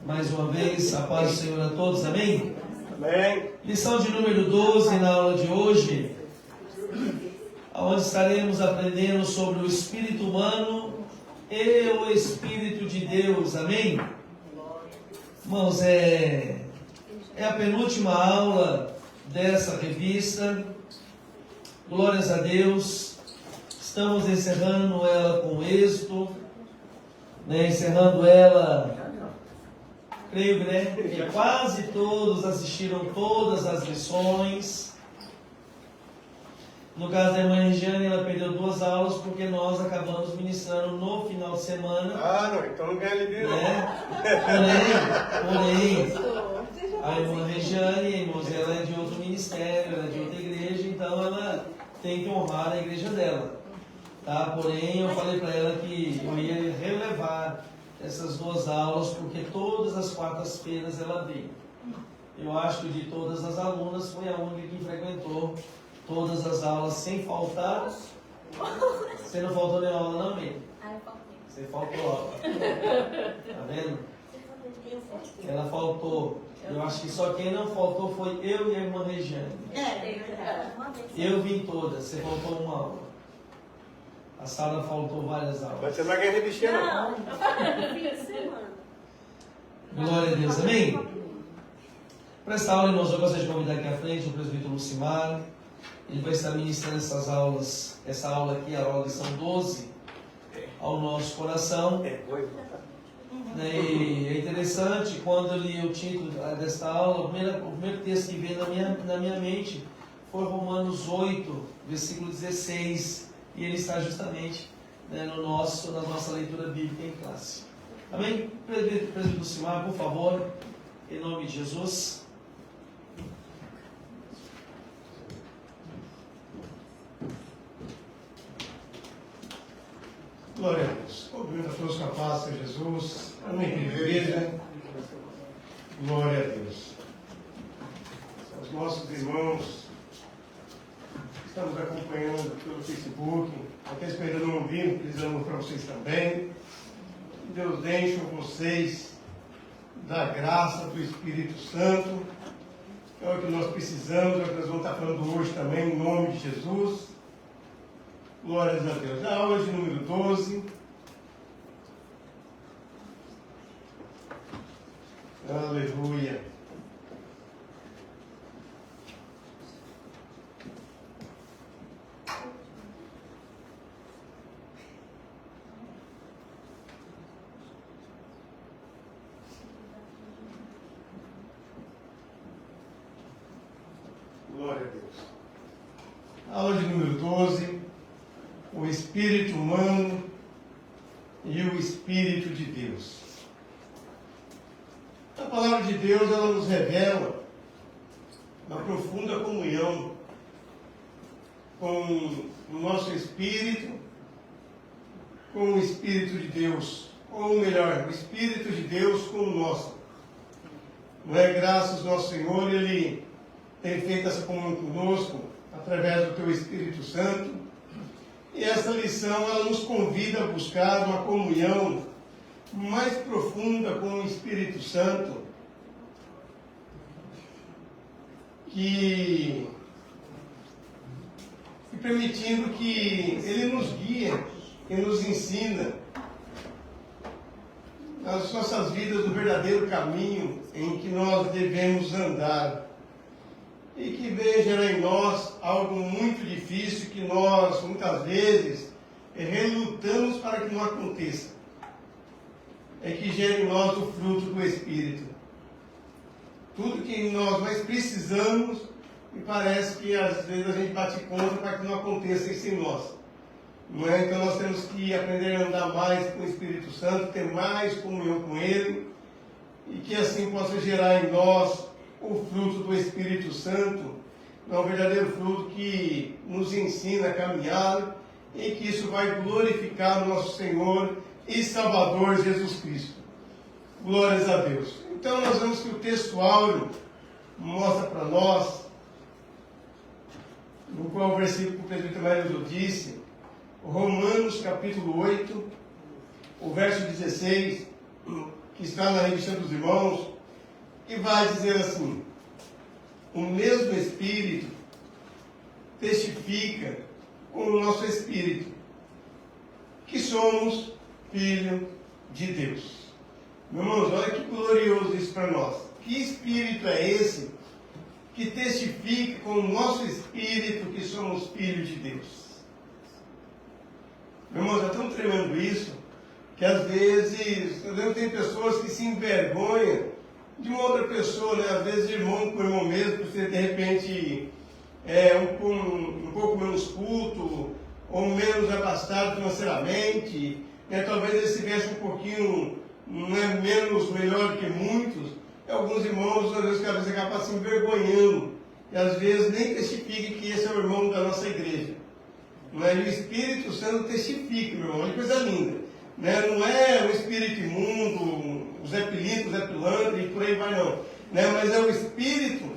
Mais uma vez, a paz do Senhor a todos, amém? Amém. Lição de número 12 na aula de hoje, onde estaremos aprendendo sobre o espírito humano e o Espírito de Deus, amém? Irmãos, é a penúltima aula dessa revista, glórias a Deus, estamos encerrando ela com êxito, encerrando ela, creio que quase todos assistiram todas as lições. No caso da irmã Regiane, ela perdeu 2 aulas porque nós acabamos ministrando no final de semana. Ah, não, então não ganha livre, Porém, a irmã Regiane, irmãos, ela é de outro ministério, ela é de outra igreja, então ela tem que honrar a igreja dela. Tá? Porém, eu falei para ela que eu ia relevar essas 2 aulas, porque todas as quartas-feiras ela veio. Eu acho que de todas as alunas foi a única que frequentou todas as aulas sem faltar. Você não faltou nenhuma aula, não, Bem? Você faltou aula. Tá vendo? Ela faltou. Eu acho que só quem não faltou foi eu e a irmã Regiane. Eu vim todas, você faltou uma aula. A Sara faltou várias aulas. Mas você não vai ganhar revista, não. Glória a Deus, amém? Para esta aula, irmãos, eu gostaria de convidar aqui à frente o presbítero Lucimar. Ele vai estar ministrando essas aulas, essa aula aqui, a aula lição 12, ao nosso coração. E é interessante, quando eu li o título desta aula, o primeiro texto que veio na minha mente foi Romanos 8, versículo 16, e ele está justamente na nossa leitura bíblica em classe. Amém? Presbítero Lucimar, por favor, em nome de Jesus. Glória a Deus. Obrigado a todos com a paz de Jesus. Amém, igreja. Glória a Deus. Os nossos irmãos estamos acompanhando pelo Facebook. Aqueles que ainda não ouviram, precisamos para vocês também. Que Deus enche vocês da graça do Espírito Santo. É o que nós precisamos, é o que nós vamos estar falando hoje também, em nome de Jesus. Glórias a Deus. A aula de número 12. Aleluia. Glória a Deus. A aula de número 12. O espírito humano e o Espírito de Deus. A palavra de Deus, ela nos revela uma profunda comunhão com o nosso espírito, com o Espírito de Deus, ou melhor, o Espírito de Deus com o nosso. Não é? Graças ao nosso Senhor, Ele tem feito essa comunhão conosco através do Teu Espírito Santo. E essa lição, ela nos convida a buscar uma comunhão mais profunda com o Espírito Santo, e permitindo que Ele nos guie e nos ensina nas nossas vidas o verdadeiro caminho em que nós devemos andar. E que veja em nós algo muito difícil que nós, muitas vezes, relutamos para que não aconteça. É que gere em nós o fruto do Espírito. Tudo que nós mais precisamos, e parece que às vezes a gente bate contra para que não aconteça isso em nós. Não é? Então nós temos que aprender a andar mais com o Espírito Santo, ter mais comunhão com Ele, e que assim possa gerar em nós o fruto do Espírito Santo, é um verdadeiro fruto que nos ensina a caminhar e que isso vai glorificar o nosso Senhor e Salvador Jesus Cristo. Glórias a Deus. Então nós vemos que o texto áureo mostra para nós, no qual o versículo que o presbítero Marildo disse, Romanos capítulo 8, o verso 16, que está na revista dos irmãos, que vai dizer assim: o mesmo Espírito testifica com o nosso Espírito que somos filhos de Deus. Meus irmãos, olha que glorioso isso para nós. Que Espírito é esse que testifica com o nosso Espírito que somos filhos de Deus? Meus irmãos, é tão tremendo isso, que às vezes, tem pessoas que se envergonham de uma outra pessoa, né? Às vezes irmão por irmão mesmo, por ser de repente um pouco menos culto, ou menos abastado financeiramente, né? Talvez ele se veste um pouquinho menos melhor que muitos. E alguns irmãos, às vezes, acabam se envergonhando, e às vezes nem testifica que esse é o irmão da nossa igreja. Mas o Espírito Santo testifica, meu irmão, olha que coisa linda. Né? Não é o espírito imundo, o Zé Pilinto, o Zé Pilantra e por aí vai não. Né? Mas é o Espírito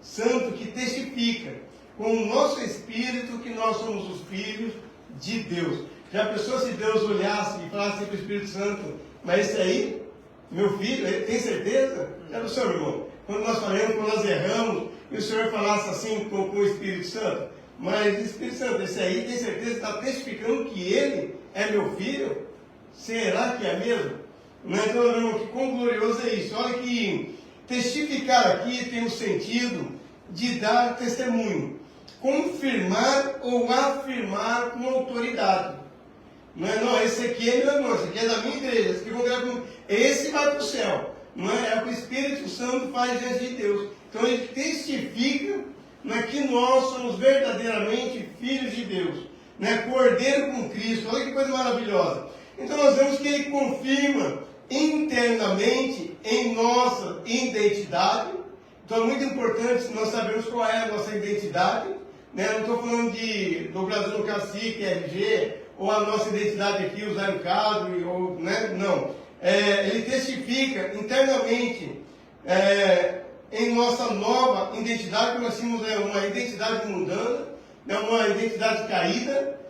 Santo que testifica com o nosso espírito que nós somos os filhos de Deus. Já pensou se Deus olhasse e falasse para o Espírito Santo: mas esse aí, meu filho, tem certeza? Já pensou, meu irmão? Quando nós falamos, quando nós erramos, e o Senhor falasse assim com o Espírito Santo: mas Espírito Santo, esse aí tem certeza, está testificando que ele é meu filho? Será que é mesmo? Então, meu irmão, que quão glorioso é isso. Olha que testificar aqui tem o sentido de dar testemunho, confirmar ou afirmar com autoridade. Não, esse aqui é meu irmão, esse aqui é da minha igreja, esse aqui vão ganhar comigo. Esse vai para o céu. Não é? É o que o Espírito Santo faz diante de Deus. Então ele testifica, que nós somos verdadeiramente filhos de Deus, cordeiro com Cristo. Olha que coisa maravilhosa. Então nós vemos que ele confirma internamente em nossa identidade. Então é muito importante nós sabermos qual é a nossa identidade. Não estou falando do Brasil no Cacique, RG, ou a nossa identidade aqui, o Zaino Cadre, ou, não. Ele testifica internamente em nossa nova identidade, que nós tínhamos uma identidade mundana, uma identidade caída.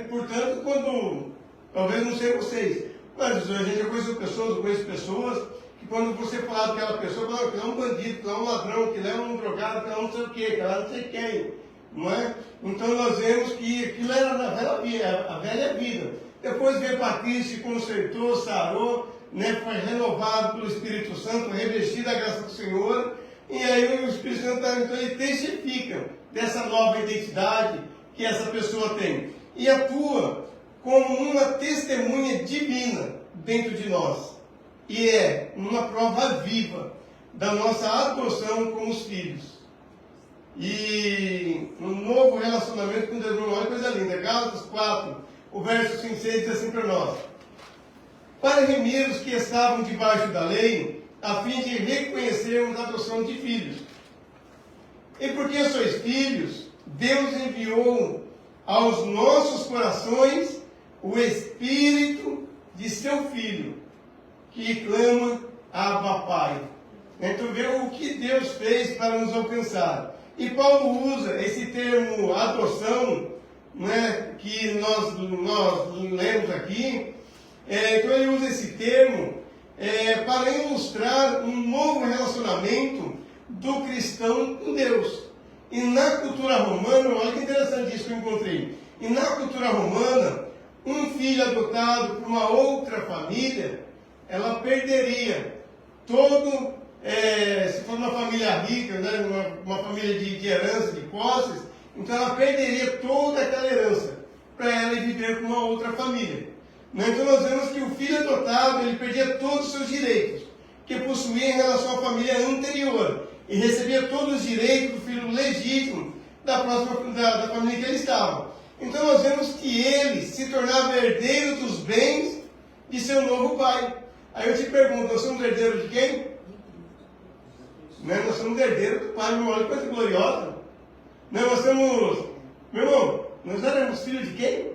Portanto, quando, talvez não sei vocês, mas a gente já conhece pessoas, eu conheço pessoas, que quando você falar daquela pessoa, fala que ela é um bandido, que ela é um ladrão, que ela é um drogado, que ela não sei o quê, que ela não sei quem. Não é? Então nós vemos que aquilo era a velha vida. Depois veio para Cristo, se consertou, sarou, foi renovado pelo Espírito Santo, revestido da graça do Senhor. E aí o Espírito Santo então, ele testifica dessa nova identidade que essa pessoa tem. E atua como uma testemunha divina dentro de nós. E é uma prova viva da nossa adoção como os filhos. E um novo relacionamento com Deus. Olha que coisa linda. Gálatas 4, o verso 5 e 6 diz assim para nós: para remir os que estavam debaixo da lei, a fim de reconhecermos a adoção de filhos. E porque sois filhos, Deus enviou aos nossos corações o Espírito de seu Filho, que clama: Abba, Pai. Então vê o que Deus fez para nos alcançar. E Paulo usa esse termo adoção, que nós lemos aqui. Então ele usa esse termo para ilustrar um novo relacionamento do cristão com Deus. E na cultura romana, olha que interessante isso que eu encontrei. E na cultura romana, um filho adotado por uma outra família, ela perderia todo... se for uma família rica, uma família de herança, de posses, então ela perderia toda aquela herança para ela ir viver com uma outra família. Então nós vemos que o filho adotado, ele perdia todos os seus direitos que possuía em relação à família anterior, e recebia todos os direitos do filho legítimo da família que ele estava. Então nós vemos que ele se tornava herdeiro dos bens de seu novo pai. Aí eu te pergunto, nós somos herdeiros de quem? Nós somos herdeiros do Pai, meu irmão, olha que coisa gloriosa. Nós somos, meu irmão, nós éramos filhos de quem?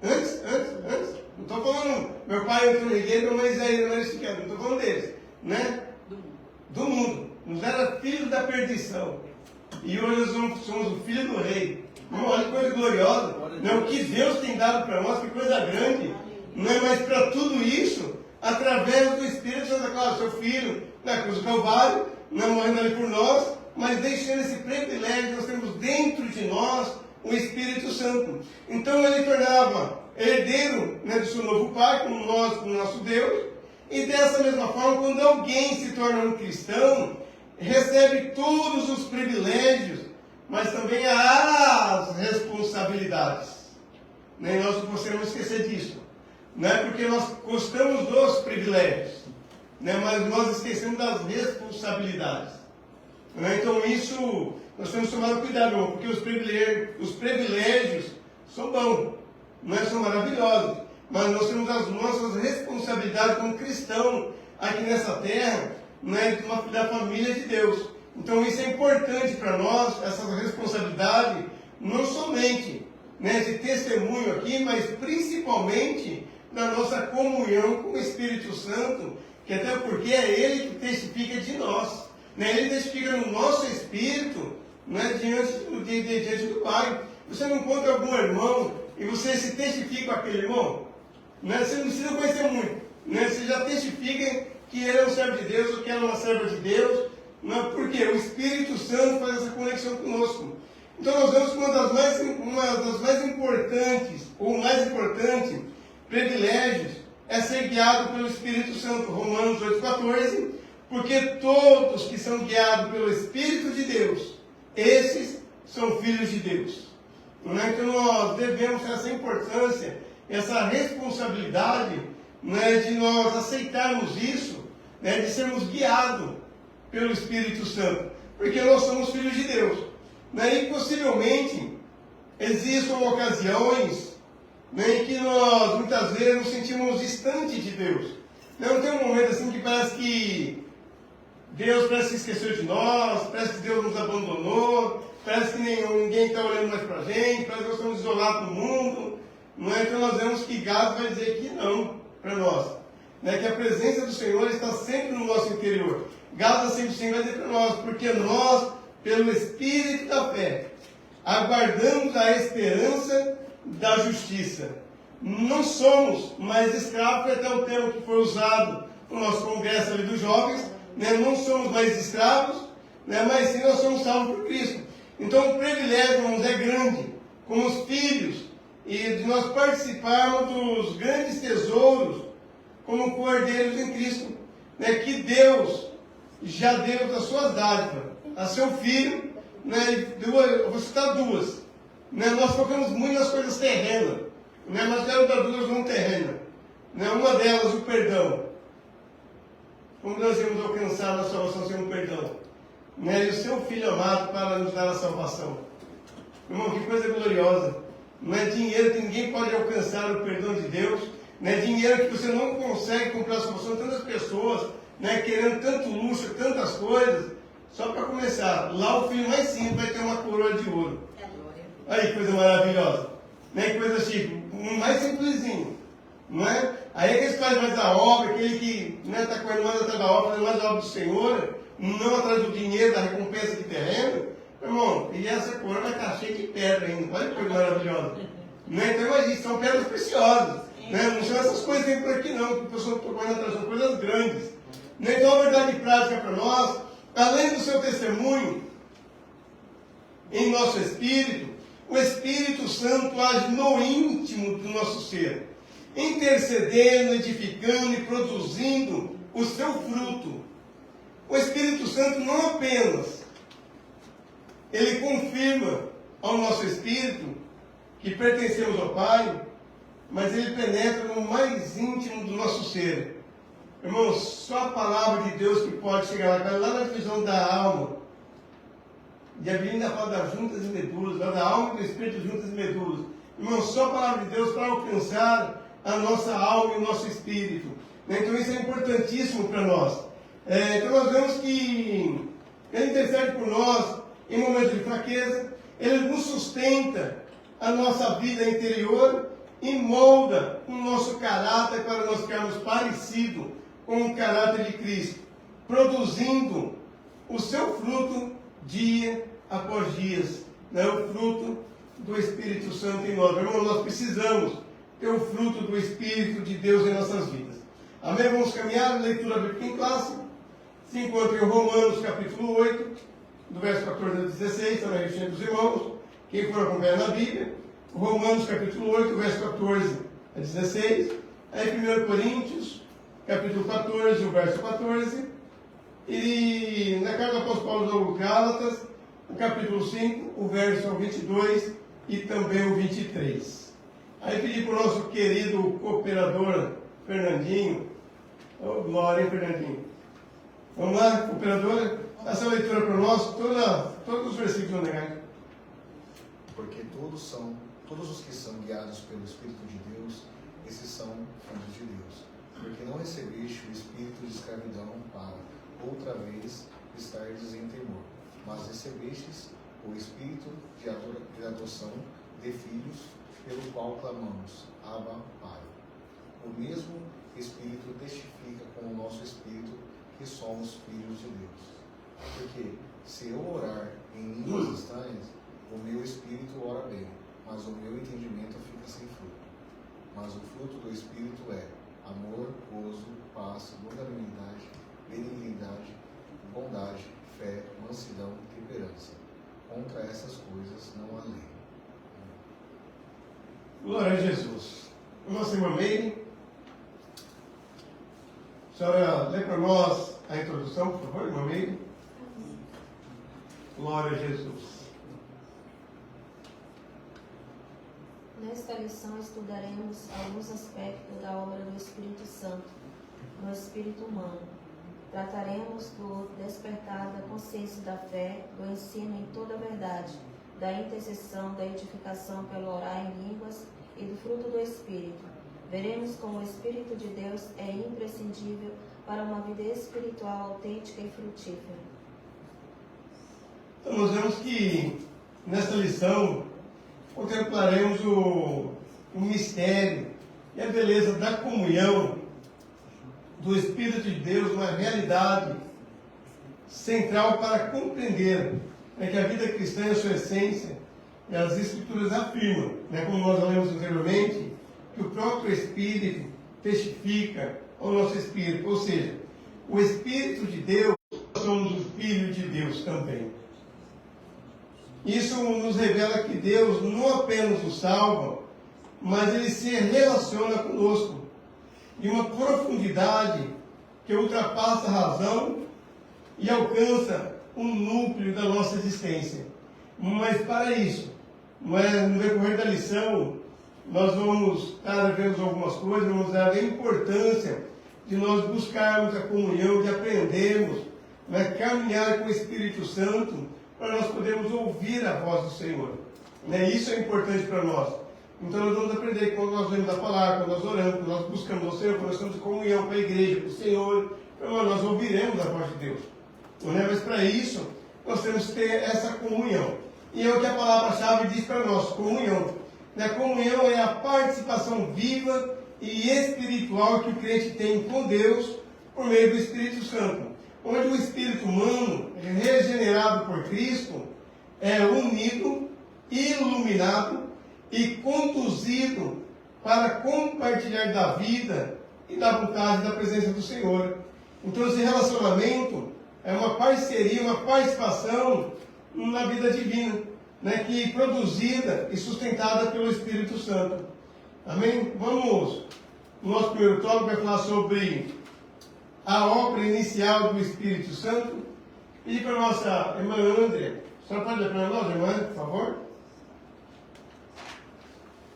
Antes. Não estou falando, meu pai entrou na igreja, meu mãe Isaías, não estou falando deles. Do mundo. Nós éramos filhos da perdição. E hoje nós somos o filho do rei. Meu irmão, olha que coisa gloriosa. O que Deus tem dado para nós, que coisa grande. Mas para tudo isso, através do Espírito Santo, claro, seu Filho, na cruz do Calvário, não morrendo ali por nós, mas deixando esse privilégio, nós temos dentro de nós o Espírito Santo. Então ele tornava herdeiro, né, do seu novo Pai, como nós, como nosso Deus, e dessa mesma forma, quando alguém se torna um cristão, recebe todos os privilégios, mas também as responsabilidades. Né? Nós não podemos esquecer disso. Não é porque nós gostamos dos privilégios, né? Mas nós esquecemos das responsabilidades. Né? Então isso, nós temos que tomar cuidado, porque os privilégios são bons, não é? São maravilhosos, mas nós temos as nossas responsabilidades como cristão aqui nessa terra, né? Da família de Deus. Então isso é importante para nós, essa responsabilidade, não somente, né, esse testemunho aqui, mas principalmente na nossa comunhão com o Espírito Santo, que até porque é Ele que testifica de nós, né? Ele testifica no nosso espírito, né, diante do Pai. Você não encontra algum irmão e você se testifica com aquele irmão, né? Você não precisa conhecer muito, né? Você já testifica que ele é um servo de Deus ou que ela é uma serva de Deus, né? Porque o Espírito Santo faz essa conexão conosco. Então nós vemos que uma das mais importantes, ou mais importante, privilégios, é ser guiado pelo Espírito Santo. Romanos 8,14, porque todos que são guiados pelo Espírito de Deus, esses são filhos de Deus. Então nós devemos ter essa importância, essa responsabilidade, né, de nós aceitarmos isso, né, de sermos guiados pelo Espírito Santo, porque nós somos filhos de Deus. Né, e possivelmente existam ocasiões, né, em que nós muitas vezes nos sentimos distantes de Deus. Não tem um momento assim que parece que Deus parece que esqueceu de nós, parece que Deus nos abandonou, parece que ninguém está olhando mais para a gente, parece que nós estamos isolados do mundo. Não é? Então nós vemos que Gálatas vai dizer que não para nós, né, que a presença do Senhor está sempre no nosso interior. Gálatas 5,5 vai dizer para nós, porque nós, pelo Espírito da fé, aguardamos a esperança da justiça. Não somos mais escravos, que até o termo que foi usado no nosso congresso ali dos jovens, né? Não somos mais escravos, né? Mas sim nós somos salvos por Cristo. Então o privilégio, irmãos, é grande, como os filhos, e de nós participarmos dos grandes tesouros, como cordeiros em Cristo, né? Que Deus já deu das suas dádivas a seu filho, né? Eu vou citar duas, né? Nós focamos muito nas coisas terrenas, né? Mas quero dar duas não terrenas, né? Uma delas, o perdão. Como nós íamos alcançar a salvação sem o perdão, né? E o seu Filho amado para nos dar a salvação. Irmão, que coisa gloriosa. Não é dinheiro que ninguém pode alcançar o perdão de Deus, não é dinheiro que você não consegue comprar a salvação. Tantas pessoas, né, querendo tanto luxo, tantas coisas. Só para começar, lá o filho mais simples vai ter uma coroa de ouro. Aí, que coisa maravilhosa. Né? Que coisa chique. O mais simplesinho. Não é? Aí aqueles que fazem mais a obra, aquele que está correndo mais atrás da obra, fazendo mais a obra do Senhor, não atrás do dinheiro, da recompensa de terreno. Irmão, e essa coroa vai estar cheia de pedra ainda. Olha que coisa maravilhosa. Né? Então imagina, são pedras preciosas. Né? Não são essas coisas que tem por aqui não, que o pessoal está correndo atrás, são coisas grandes. Né? Então a verdade prática para nós, além do seu testemunho em nosso espírito, o Espírito Santo age no íntimo do nosso ser, intercedendo, edificando e produzindo o seu fruto. O Espírito Santo não apenas ele confirma ao nosso espírito que pertencemos ao Pai, mas ele penetra no mais íntimo do nosso ser. Irmãos, só a palavra de Deus que pode chegar lá na divisão da alma. E a Bíblia ainda fala das juntas e medulas, da alma e do espírito, juntas e medulas. Irmãos, só a palavra de Deus para alcançar a nossa alma e o nosso espírito. Então isso é importantíssimo para nós. Então nós vemos que ele intercede por nós em momentos de fraqueza, ele nos sustenta a nossa vida interior e molda o nosso caráter para nós ficarmos parecidos com o caráter de Cristo, produzindo o seu fruto dia após dia, né? O fruto do Espírito Santo em nós. Irmão, nós precisamos ter o fruto do Espírito de Deus em nossas vidas. Amém? Vamos caminhar, leitura bíblica em classe. Se encontra em Romanos capítulo 8, do verso 14 a 16, está na revistinha dos irmãos. Quem for acompanhar na Bíblia. Romanos capítulo 8, verso 14 a 16. Aí 1 Coríntios, capítulo 14, o verso 14. E na carta do apóstolo Paulo aos Gálatas, o capítulo 5, o verso 22 e também o 23. Aí pedi para o nosso querido cooperador Fernandinho. Oh, glória, hein, Fernandinho? Vamos lá, cooperadora? Faça a leitura para nós, todos os versículos legais. Porque todos os que são guiados pelo Espírito de Deus, esses são filhos de Deus. Porque não recebeste o espírito de escravidão para, outra vez, estardes em temor, mas recebestes o espírito de adoção de filhos, pelo qual clamamos, Abba, Pai. O mesmo Espírito testifica com o nosso espírito que somos filhos de Deus. Porque se eu orar em línguas estranhas, o meu espírito ora bem, mas o meu entendimento fica sem fruto. Mas o fruto do Espírito é amor, gozo, paz, longanimidade, benignidade, bondade, fé, mansidão e temperança. Contra essas coisas não há lei. Glória a Jesus. Nossa irmã Meire, a senhora lê para nós a introdução, por favor, irmã Meire. Glória a Jesus. Nesta lição estudaremos alguns aspectos da obra do Espírito Santo no espírito humano. Trataremos do despertar da consciência da fé, do ensino em toda a verdade, da intercessão, da edificação pelo orar em línguas e do fruto do Espírito. Veremos como o Espírito de Deus é imprescindível para uma vida espiritual autêntica e frutífera. Então, nós vemos que nesta lição contemplaremos o mistério e a beleza da comunhão do Espírito de Deus, uma realidade central para compreender que a vida cristã, em sua essência, as Escrituras afirmam, como nós lemos anteriormente, que o próprio Espírito testifica ao nosso Espírito, ou seja, o Espírito de Deus, nós somos o Filho de Deus também. Isso nos revela que Deus não apenas nos salva, mas Ele se relaciona conosco de uma profundidade que ultrapassa a razão e alcança o núcleo da nossa existência. Mas para isso, no decorrer da lição, nós vamos ver algumas coisas, vamos dar a importância de nós buscarmos a comunhão, de aprendermos, caminhar com o Espírito Santo, para nós podermos ouvir a voz do Senhor. Isso é importante para nós. Então nós vamos aprender quando nós lemos a palavra, quando nós oramos, quando nós buscamos o Senhor, quando nós estamos em comunhão com a igreja, com o Senhor, nós ouviremos a voz de Deus. Mas para isso, nós temos que ter essa comunhão. E é o que a palavra-chave diz para nós, comunhão. A comunhão é a participação viva e espiritual que o crente tem com Deus por meio do Espírito Santo. Onde o espírito humano, regenerado por Cristo, é unido, iluminado e conduzido para compartilhar da vida e da vontade da presença do Senhor. Então esse relacionamento é uma parceria, uma participação na vida divina, que é produzida e sustentada pelo Espírito Santo. Amém? Vamos, o nosso primeiro tópico vai falar sobre a obra inicial do Espírito Santo. E para a nossa irmã André, a senhora pode ler para nós, irmã, por favor?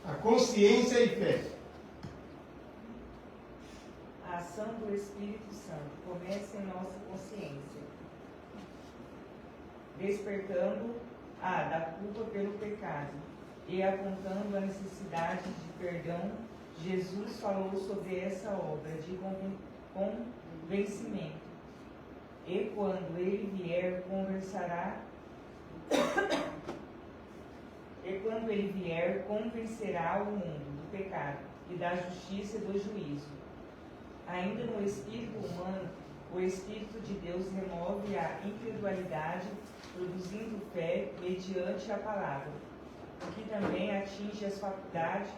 A consciência e fé. A ação do Espírito Santo começa em nossa consciência, despertando da culpa pelo pecado e apontando a necessidade de perdão. Jesus falou sobre essa obra de convencimento, e quando ele vier convencerá o mundo do pecado e da justiça e do juízo. Ainda no espírito humano, o Espírito de Deus remove a incredulidade, produzindo fé mediante a palavra, o que também atinge as faculdades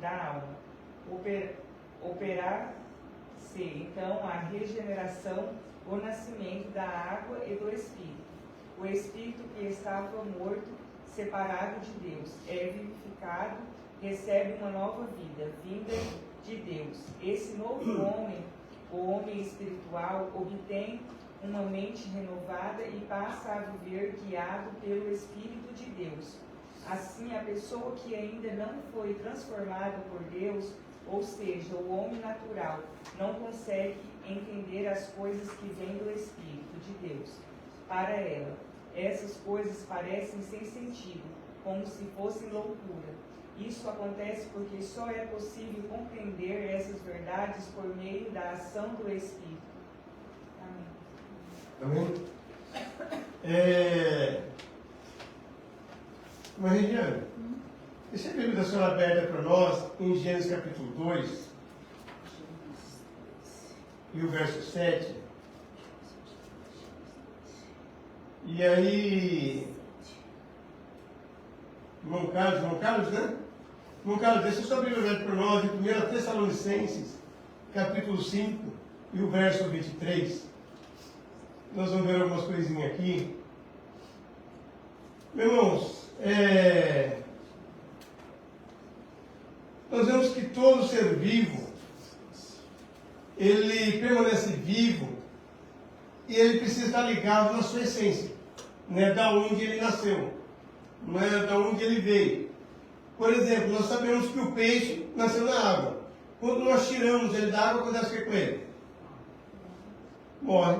da alma, Operar-se, então, a regeneração, o nascimento da água e do Espírito. O Espírito que estava morto, separado de Deus, é vivificado, recebe uma nova vida, vinda de Deus. Esse novo homem, o homem espiritual, obtém uma mente renovada e passa a viver guiado pelo Espírito de Deus. Assim, a pessoa que ainda não foi transformada por Deus, ou seja, o homem natural, não consegue entender as coisas que vêm do Espírito de Deus. Para ela, essas coisas parecem sem sentido, como se fossem loucura. Isso acontece porque só é possível compreender essas verdades por meio da ação do Espírito. Amém. Amém? Mas, Regiane, deixa a Bíblia da senhora aberta para nós em Gênesis capítulo 2 e o verso 7. E aí, irmão Carlos, né? Irmão Carlos, deixa a sua Bíblia aberta para nós em 1 Tessalonicenses, capítulo 5 e o verso 23. Nós vamos ver algumas coisinhas aqui. Meus irmãos, nós vemos que todo ser vivo, ele permanece vivo e ele precisa estar ligado na sua essência, não é da onde ele nasceu, não é da onde ele veio. Por exemplo, nós sabemos que o peixe nasceu na água. Quando nós tiramos ele da água, acontece o que com ele? Morre.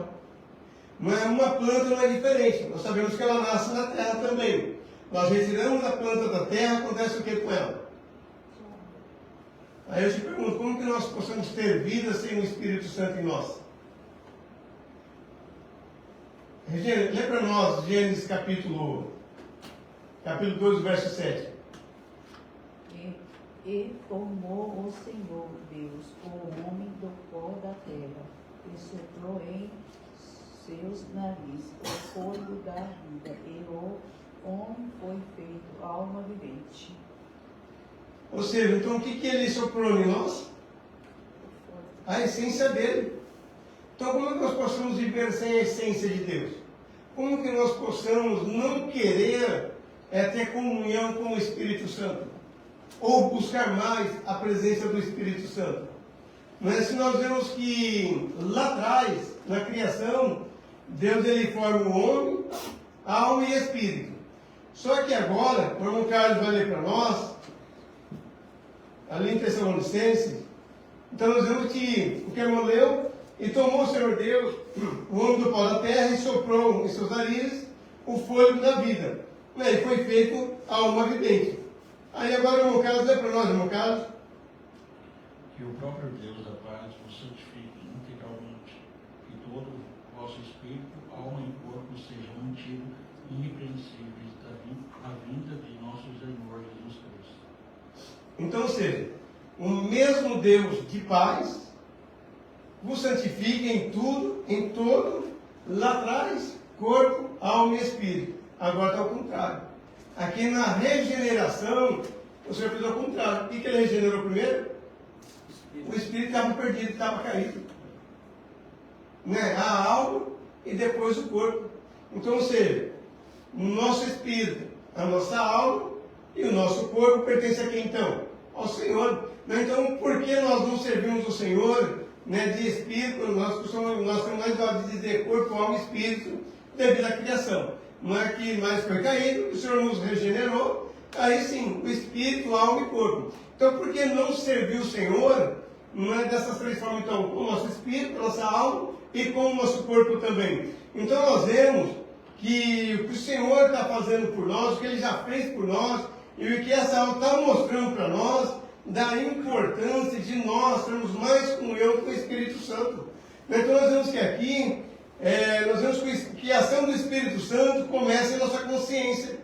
Mas uma planta não é diferente. Nós sabemos que ela nasce na terra também. Nós retiramos a planta da terra, acontece o que com ela? Aí eu te pergunto, como que nós possamos ter vida sem o Espírito Santo em nós? Lê para nós Gênesis capítulo 2, verso 7. E formou o Senhor Deus o homem do pó da terra, e soprou em seus narizes o fôlego da vida, e o homem foi feito alma vivente. Ou seja, então o que ele soprou em nós? A essência dele. Então como é que nós possamos viver sem a essência de Deus? Como que nós possamos não querer ter comunhão com o Espírito Santo? Ou buscar mais a presença do Espírito Santo? Mas se nós vemos que lá atrás, na criação, Deus ele forma o homem, alma e espírito. Só que agora, o irmão Carlos vai ler para nós, ali em Tessalonicenses, então nós vemos que o que o irmão leu, e tomou o Senhor Deus, o homem do pó da terra, e soprou em seus narizes o fôlego da vida. E aí foi feito alma vivente. Aí agora o irmão Carlos lê para nós, irmão Carlos. Que o próprio Deus da paz vos santifique integralmente, que todo o vosso espírito, alma e corpo sejam mantidos irrepreensíveis à vinda de nosso Senhor Jesus Cristo. Então, ou seja, o mesmo Deus de paz vos santifique em tudo, em todo, lá atrás, corpo, alma e espírito. Agora está ao contrário. Aqui na regeneração, o Senhor fez ao contrário. O que ele regenerou primeiro? O espírito estava perdido, estava caído. Né? A alma e depois o corpo. Então, ou seja, o nosso espírito, a nossa alma e o nosso corpo pertencem a quem então? Ao Senhor. Então, por que nós não servimos o Senhor, né, de espírito? Nós temos mais dó de dizer corpo, alma e espírito devido à criação. Não é que mais foi caído, o Senhor nos regenerou, aí sim, o espírito, alma e corpo. Então, por que não servir o Senhor, não é dessas três formas, então, com o nosso espírito, com a nossa alma e com o nosso corpo também? Então, nós vemos que o que o Senhor está fazendo por nós, o que Ele já fez por nós, e o que essa aula está mostrando para nós, da importância de nós termos mais comunhão com o Espírito Santo. Então, nós vemos que aqui, nós vemos que a ação do Espírito Santo começa em nossa consciência,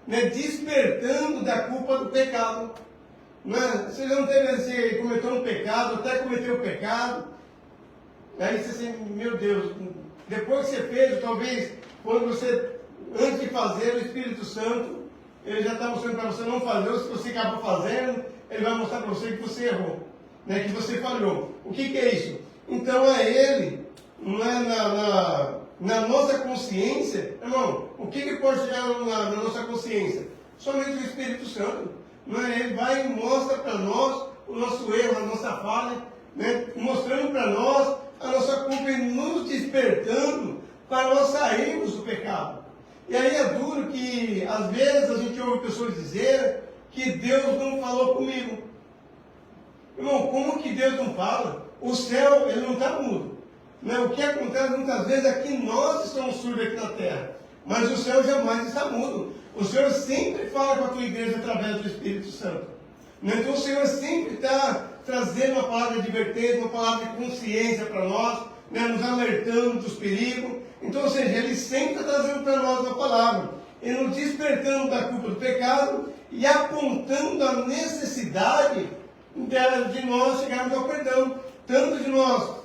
né, despertando da culpa do pecado. Não é? Você não teve, você cometeu um pecado, até cometeu o pecado, aí você assim, meu Deus, depois que você fez, talvez, quando você, antes de fazer, o Espírito Santo, ele já está mostrando para você não fazer, ou se você acaba fazendo, ele vai mostrar para você que você errou. né, que você falhou. O que é isso? Então é Ele, não é na nossa consciência, irmão, o que pode chegar na nossa consciência? Somente o Espírito Santo. Não é? Ele vai e mostra para nós o nosso erro, a nossa falha, né, mostrando para nós a nossa culpa e nos despertando para nós sairmos do pecado. E aí é duro que, às vezes, a gente ouve pessoas dizer que Deus não falou comigo. Irmão, como que Deus não fala? O céu, ele não está mudo. Né? O que acontece muitas vezes é que nós estamos surdos aqui na terra, mas o céu jamais está mudo. O Senhor sempre fala com a tua igreja através do Espírito Santo. Né? Então o Senhor sempre está trazendo uma palavra de advertência, uma palavra de consciência para nós, né? Nos alertando dos perigos. Então, ou seja, Ele sempre está trazendo para nós uma palavra, e nos despertando da culpa do pecado e apontando a necessidade de nós chegarmos ao perdão, tanto de nós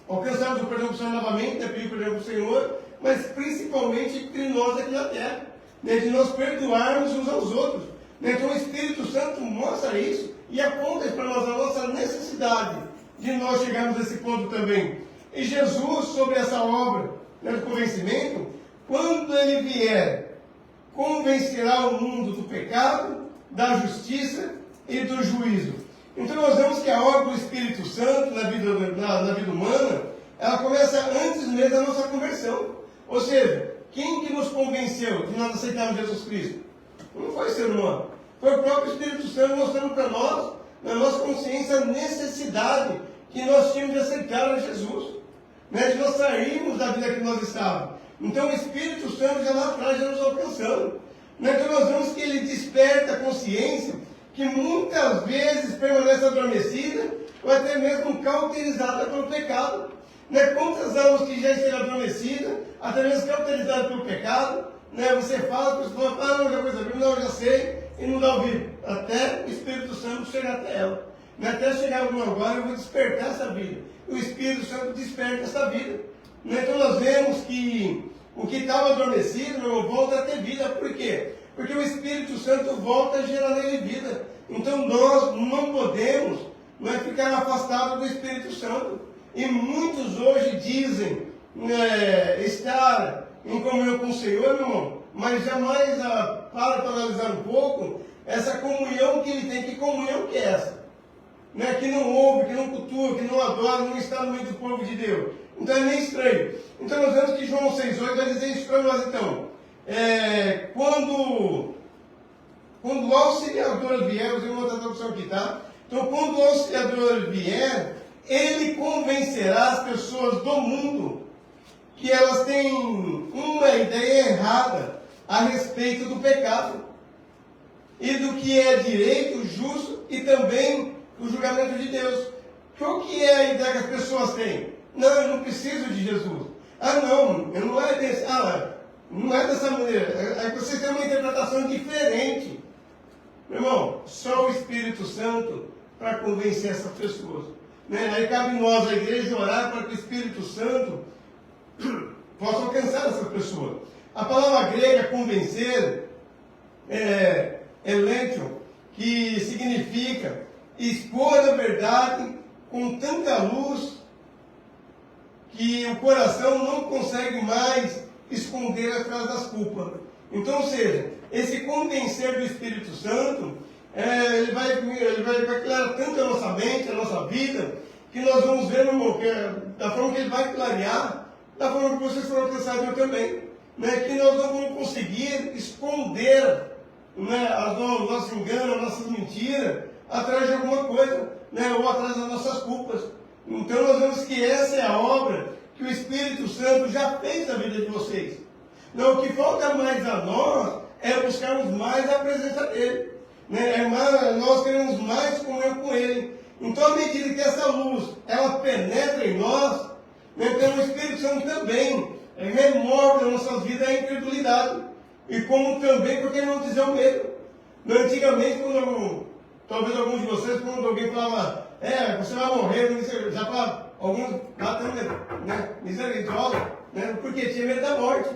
alcançarmos o perdão do Senhor novamente, né, pedir o perdão do Senhor, mas principalmente entre nós aqui na terra, né, de nós perdoarmos uns aos outros. Né? Então o Espírito Santo mostra isso e aponta para nós a nossa necessidade de nós chegarmos a esse ponto também. E Jesus, sobre essa obra, né, do convencimento, quando Ele vier, convencerá o mundo do pecado, da justiça e do juízo. Então nós vemos que a obra do Espírito Santo na vida humana, ela começa antes mesmo da nossa conversão. Ou seja, quem que nos convenceu de nós aceitarmos Jesus Cristo? Não foi o ser humano. Foi o próprio Espírito Santo mostrando para nós, na nossa consciência, a necessidade que nós tínhamos de aceitar a Jesus. Né? De nós sairmos da vida que nós estávamos. Então o Espírito Santo já lá atrás já nos alcançando. Né? Então nós vemos que ele desperta a consciência que muitas vezes permanece adormecida ou até mesmo cauterizada pelo pecado. Né? Quantas almas que já estão adormecidas, até mesmo cauterizadas pelo pecado, né? Você fala, a pessoa fala, não, já coisa bem, não, já sei, e não dá ouvido. Até o Espírito Santo chegar até ela. Né? Até chegar agora, eu vou despertar essa vida. O Espírito Santo desperta essa vida. Né? Então nós vemos que o que estava adormecido, meu irmão, volta a ter vida. Por quê? Porque o Espírito Santo volta a gerar nele vida. Então nós não podemos ficar afastados do Espírito Santo. E muitos hoje dizem estar em comunhão com o Senhor, meu irmão, mas jamais para analisar um pouco essa comunhão que ele tem. Que comunhão que é essa? Né? Que não ouve, que não cultua, que não adora, não está no meio do povo de Deus. Então é meio estranho. Então nós vemos que João 6,8 vai dizer isso para nós então. Quando o auxiliador vier, eu vou outra tradução aqui, tá? Então quando o auxiliador vier, ele convencerá as pessoas do mundo que elas têm uma ideia errada a respeito do pecado e do que é direito, justo e também o julgamento de Deus. O que é a ideia que as pessoas têm? Não, eu não preciso de Jesus. Não, eu não é desse. Não é dessa maneira. É que você tem uma interpretação diferente. Meu irmão, só o Espírito Santo para convencer essas pessoas. Né? Aí cabe nós, a igreja, orar para que o Espírito Santo possa alcançar essas pessoas. A palavra grega convencer é eletion, que significa expor a verdade com tanta luz que o coração não consegue mais esconder atrás das culpas. Então, ou seja, esse convencer do Espírito Santo, ele vai clarear tanto a nossa mente, a nossa vida, que nós vamos ver, meu irmão, que da forma que ele vai clarear, da forma que vocês foram alcançados também, né, que nós não vamos conseguir esconder, né, os nossos enganos, as nossas mentiras, atrás de alguma coisa, né, ou atrás das nossas culpas. Então nós vemos que essa é a obra que o Espírito Santo já fez na vida de vocês. Não, o que falta mais a nós é buscarmos mais a presença dele. Né? Nós queremos mais comunhão com ele. Então, à medida que essa luz ela penetra em nós, né, então o Espírito Santo também remove das nossas vidas a incredulidade. E como também, porque não dizer o medo. Antigamente, talvez alguns de vocês, quando alguém falava, você vai morrer, já falava, alguns batendo, né, misericórdia, né, porque tinha medo da morte.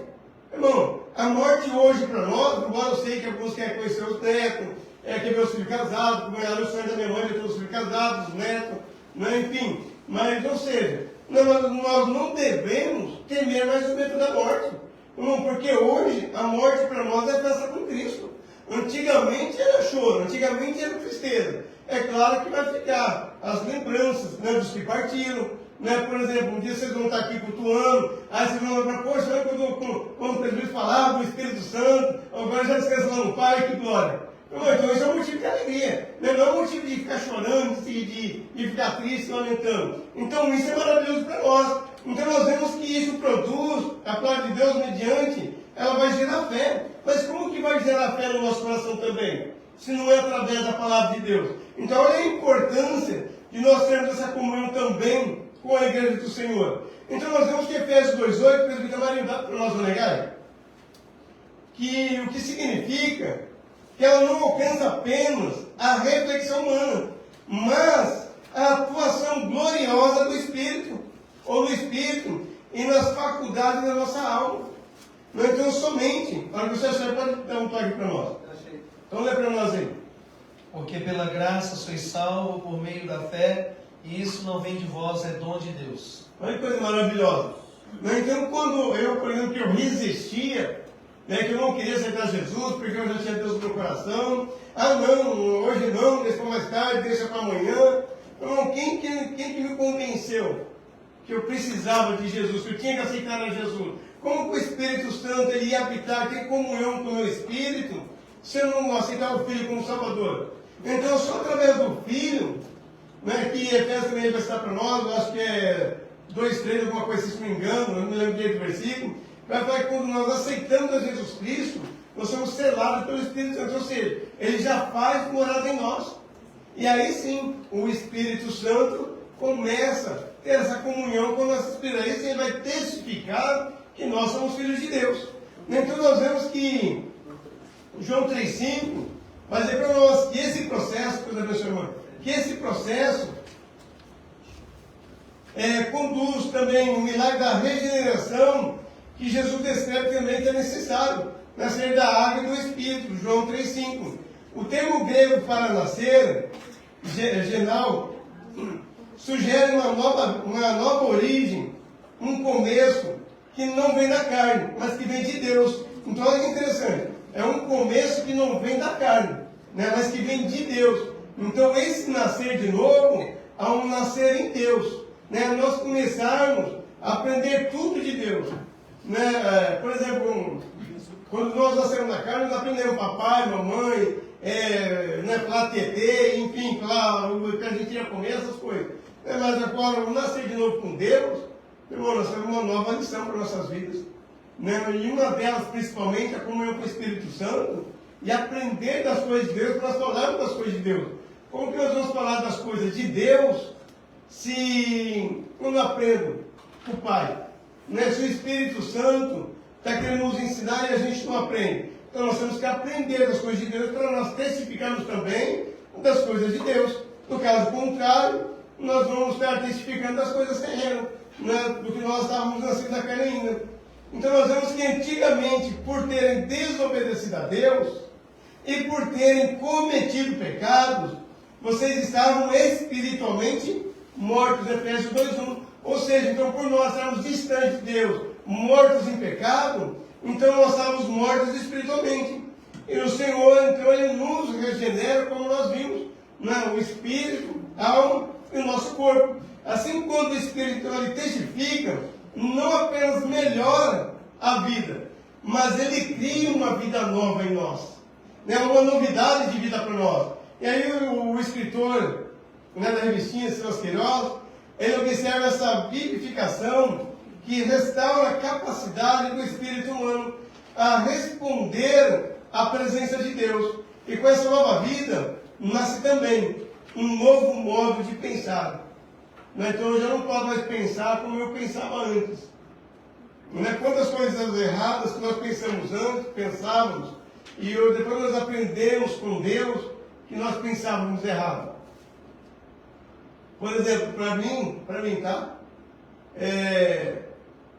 Irmão, a morte hoje para nós, embora eu sei que alguns querem conhecer os netos, quer ver os filhos casados, como era o sonho da minha mãe, ver todos os filhos casados, os netos, né? Enfim, mas, ou seja, nós não devemos temer mais o medo da morte. Não, porque hoje a morte para nós é festa com Cristo. Antigamente era choro, antigamente era tristeza. É claro que vai ficar as lembranças, né, dos que partiram. Né? Por exemplo, um dia vocês vão estar aqui cultuando, aí vocês vão lembrar, poxa, quando o presbítero falava do Espírito Santo, agora já descansando no Pai, que glória. Então isso é um motivo de alegria, né? Não é um motivo de ficar chorando, de ficar triste, lamentando. Então isso é maravilhoso para nós. Então nós vemos que isso produz, a palavra de Deus mediante, ela vai gerar fé. Mas como que vai gerar fé no nosso coração também? Se não é através da palavra de Deus. Então olha a importância de nós termos essa comunhão também com a igreja do Senhor. Então nós vemos que Efésios 2,8, presbítero Marinho, dá para nós negar? Que o que significa que ela não alcança apenas a reflexão humana, mas a atuação gloriosa do Espírito, ou do Espírito, e nas faculdades da nossa alma. Não então somente, para que você achar, pode dar um toque para nós. Então lê para nós aí. Porque pela graça sois salvo por meio da fé, e isso não vem de vós, é dom de Deus. Olha que coisa maravilhosa. Então quando eu, por exemplo, que eu resistia, né, que eu não queria aceitar Jesus, porque eu já tinha Deus no meu coração. Ah não, hoje não, deixa para mais tarde, deixa para amanhã. Então, quem que me convenceu que eu precisava de Jesus, que eu tinha que aceitar a Jesus? Como que o Espírito Santo ele ia habitar, ter comunhão com o meu Espírito, se eu não aceitar o Filho como Salvador? Então só através do Filho, né, que Efésios também vai estar para nós, eu acho que é 2:3, alguma coisa, se não me engano, eu não me lembro direito do versículo, vai falar que quando nós aceitamos a Jesus Cristo, nós somos selados pelo Espírito Santo, ou seja, ele já faz morada em nós. E aí sim, o Espírito Santo começa a ter essa comunhão com o nosso Espírito. Aí sim, ele vai testificar que nós somos filhos de Deus. Então nós vemos que João 3,5 vai dizer para nós que esse processo, que esse processo conduz também o milagre da regeneração, que Jesus descreve também que é necessário nascer da água e do Espírito, João 3,5. O termo grego para nascer, genal, sugere uma nova origem, um começo que não vem da carne, mas que vem de Deus. Então olha que interessante, é um começo que não vem da carne, né, mas que vem de Deus. Então esse nascer de novo é um nascer em Deus, né, nós começarmos a aprender tudo de Deus. Né? Por exemplo, quando nós nascemos na carne, nós aprendemos papai, mamãe, né, falar tetê, enfim, falar o que a gente ia comer, essas coisas. Mas agora, o nascer de novo com Deus, irmão, nós temos uma nova lição para nossas vidas. Né? E uma delas, principalmente, a comunhão com o Espírito Santo e aprender das coisas de Deus para nós falarmos das coisas de Deus. Como que nós vamos falar das coisas de Deus se quando eu aprendo com o Pai? Né? Se o Espírito Santo está querendo nos ensinar e a gente não aprende. Então nós temos que aprender das coisas de Deus para nós testificarmos também das coisas de Deus. No caso contrário, nós vamos estar testificando das coisas terrenas, né? Do que nós estávamos nascendo na carne ainda. Então nós vemos que antigamente, por terem desobedecido a Deus e por terem cometido pecados, vocês estavam espiritualmente mortos, Efésios 2:1. Ou seja, então por nós estarmos distantes de Deus, mortos em pecado, então nós estávamos mortos espiritualmente. E o Senhor, então, Ele nos regenera, como nós vimos, né? O Espírito, a alma e o nosso corpo. Assim, quando o Espírito ele testifica, não apenas melhora a vida, mas Ele cria uma vida nova em nós. Né? Uma novidade de vida para nós. E aí o escritor, né, da revistinha Silas Queiroz, ele observa essa vivificação que restaura a capacidade do espírito humano a responder à presença de Deus. E com essa nova vida, nasce também um novo modo de pensar. Então eu já não posso mais pensar como eu pensava antes. Quantas coisas erradas que nós pensamos antes, pensávamos, e depois nós aprendemos com Deus que nós pensávamos errado. Por exemplo, para mim, tá?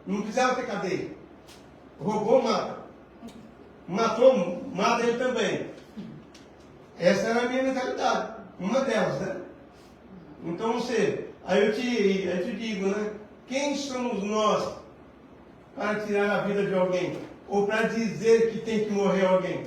Não precisava ter cadeia. Roubou, mata. Matou, mata ele também. Essa era a minha mentalidade. Uma delas, né? Então, você, Aí eu te digo, né? Quem somos nós para tirar a vida de alguém? Ou para dizer que tem que morrer alguém?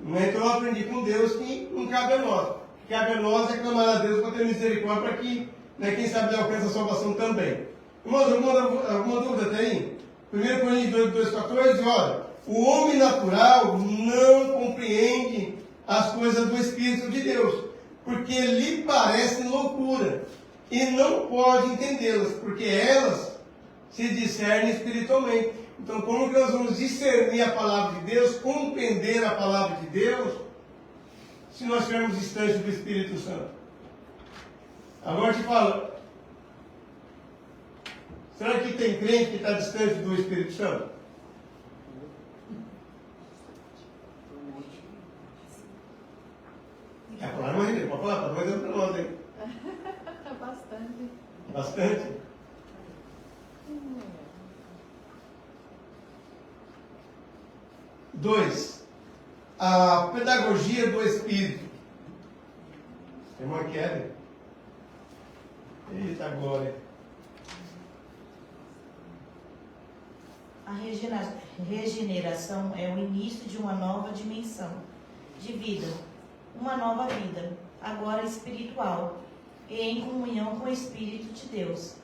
Então eu aprendi com Deus que não cabe a nós. O que cabe a nós é clamar a Deus para ter misericórdia para que, quem sabe, ele alcance a salvação também. Irmãos, alguma dúvida até aí? 1 Coríntios 2,14, olha, o homem natural não compreende as coisas do Espírito de Deus, porque lhe parecem loucura, e não pode entendê-las, porque elas se discernem espiritualmente. Então, como que nós vamos discernir a palavra de Deus, compreender a palavra de Deus, se nós estivermos distantes do Espírito Santo? Agora eu te falo, será que tem crente que está distante do Espírito Santo? Quer falar, mas pode falar, pode fazer para nós, hein? Bastante. Bastante? Dois, a pedagogia do Espírito. Irmã Kelly? Eita glória! A regeneração é o início de uma nova dimensão de vida, uma nova vida, agora espiritual, e em comunhão com o Espírito de Deus.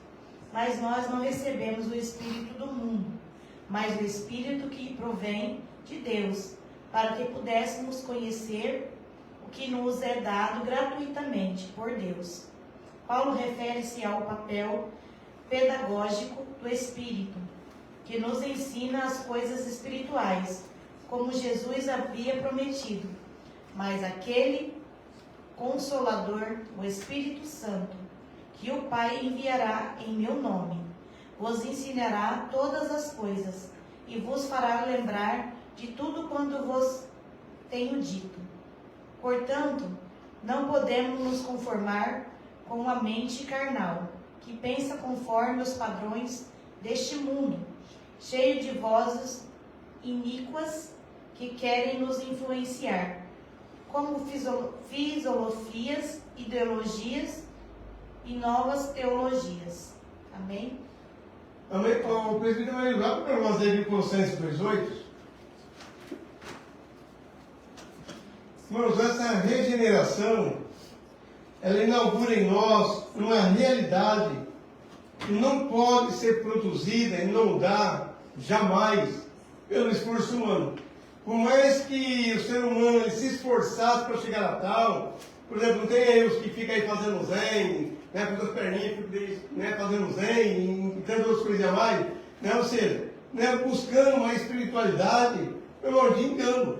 Mas nós não recebemos o Espírito do mundo, mas o Espírito que provém de Deus, para que pudéssemos conhecer o que nos é dado gratuitamente por Deus. Paulo refere-se ao papel pedagógico do Espírito, que nos ensina as coisas espirituais, como Jesus havia prometido. Mas aquele Consolador, o Espírito Santo, que o Pai enviará em meu nome, vos ensinará todas as coisas e vos fará lembrar de tudo quanto vos tenho dito. Portanto, não podemos nos conformar com a mente carnal, que pensa conforme os padrões deste mundo, cheio de vozes iníquas que querem nos influenciar, como filosofias, ideologias e novas teologias. Amém? Amém? O presbítero vai lembrar para nós aí de Colossenses 2,8. Irmãos, essa regeneração, ela inaugura em nós uma realidade que não pode ser produzida e não dá jamais pelo esforço humano. Por mais que o ser humano ele se esforçasse para chegar a tal, por exemplo, não tem aí os que ficam aí fazendo zen, né, com as perninhas, né, fazendo zen, e tantas outras coisas a mais, né, ou seja, né, buscando uma espiritualidade, irmão, de engano.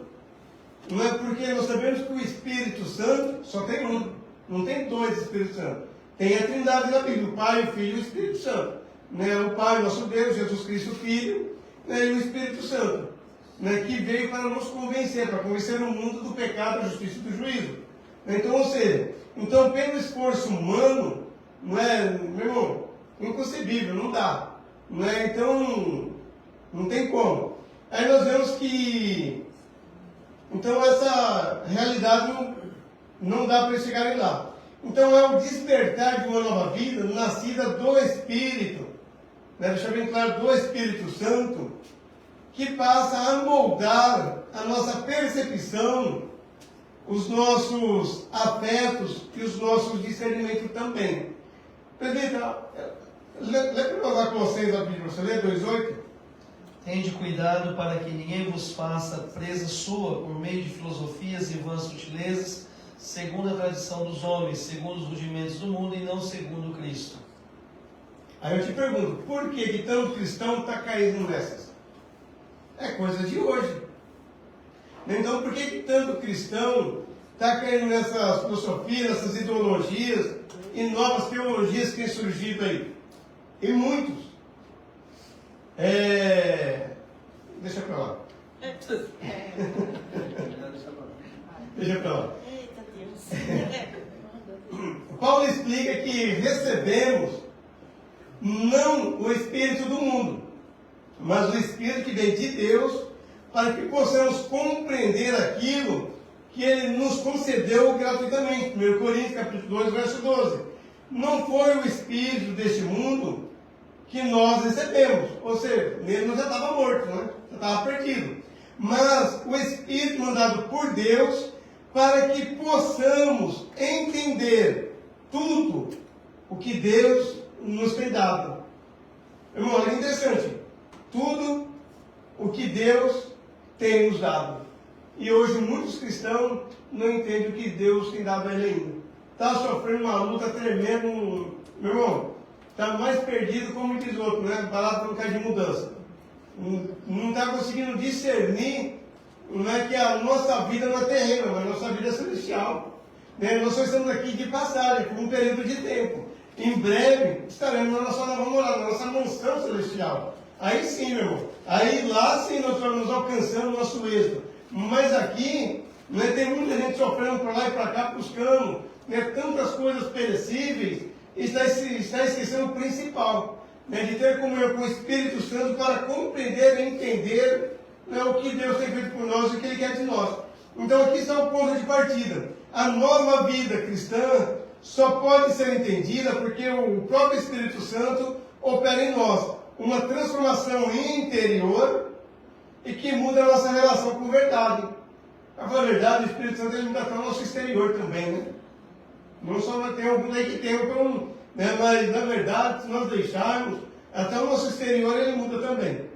Não é porque nós sabemos que o Espírito Santo só tem um, não tem dois Espíritos Santos. Tem a Trindade na Bíblia, o Pai, o Filho e o Espírito Santo. Né, o Pai, nosso Deus, Jesus Cristo, o Filho, né, e o Espírito Santo. Né, que veio para nos convencer, para convencer o mundo do pecado, da justiça e do juízo. Então, ou seja, então pelo esforço humano, não é, meu irmão, inconcebível, não dá. Não é, então, não tem como. Aí nós vemos que, então essa realidade não dá para eles chegarem lá. Então é o despertar de uma nova vida, nascida do Espírito, né, deixa bem claro, do Espírito Santo, que passa a moldar a nossa percepção, os nossos afetos e os nossos discernimentos também. Presbítero, lê para nós a Colossenses a Bíblia, você lê 2,8? Tende cuidado para que ninguém vos faça presa sua por meio de filosofias e vãs sutilezas, segundo a tradição dos homens, segundo os rudimentos do mundo e não segundo Cristo. Aí eu te pergunto, por que tanto cristão está caindo nessas? É coisa de hoje. Então, por que tanto cristão está caindo nessas filosofias, nessas ideologias e novas teologias que têm surgido aí? E muitos. Deixa para lá. Deixa para lá. Eita Deus. Paulo explica que recebemos não o Espírito do mundo, mas o Espírito que vem de Deus, para que possamos compreender aquilo que Ele nos concedeu gratuitamente. 1 Coríntios, capítulo 2, verso 12. não foi o espírito deste mundo que nós recebemos. Ou seja, nele nós já estava morto, né? Já estava perdido. Mas o espírito mandado por Deus para que possamos entender tudo o que Deus nos tem dado. Irmão, olha que interessante. Tudo o que Deus tem nos dado. E hoje muitos cristãos não entendem o que Deus tem dado a ele ainda. Está sofrendo uma luta tremenda, meu irmão. Está mais perdido como diz outro, né? Parado por um caso de mudança. Não está conseguindo discernir, não é que a nossa vida não é terrena, mas a nossa vida é celestial. Né? Nós só estamos aqui de passagem, por um período de tempo. Em breve estaremos vamos morar na nossa mansão celestial. Aí sim, meu irmão. Aí lá sim nós estamos alcançando o nosso êxito. Mas aqui, né, tem muita gente sofrendo para lá e para cá, buscando, né, tantas coisas perecíveis, e está esquecendo o principal, né, de ter comunhão com o Espírito Santo para compreender e entender, né, o que Deus tem feito por nós e o que Ele quer de nós. Então aqui está o ponto de partida. A nova vida cristã só pode ser entendida porque o próprio Espírito Santo opera em nós uma transformação interior e que muda a nossa relação com verdade. Para falar a verdade, o Espírito Santo ele muda até o nosso exterior também, né? Não só vai ter algum que tem, né? Mas na verdade, se nós deixarmos, até o nosso exterior ele muda também.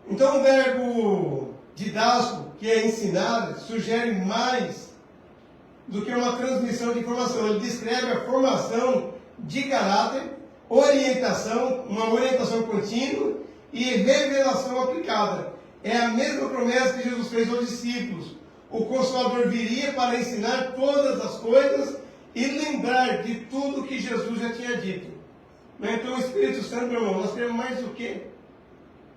Então o verbo didático, que é ensinar, sugere mais do que uma transmissão de informação. Ele descreve a formação de caráter, orientação, uma orientação contínua e revelação aplicada. É a mesma promessa que Jesus fez aos discípulos. O Consolador viria para ensinar todas as coisas e lembrar de tudo que Jesus já tinha dito. Então o Espírito Santo, meu irmão, nós queremos mais do que?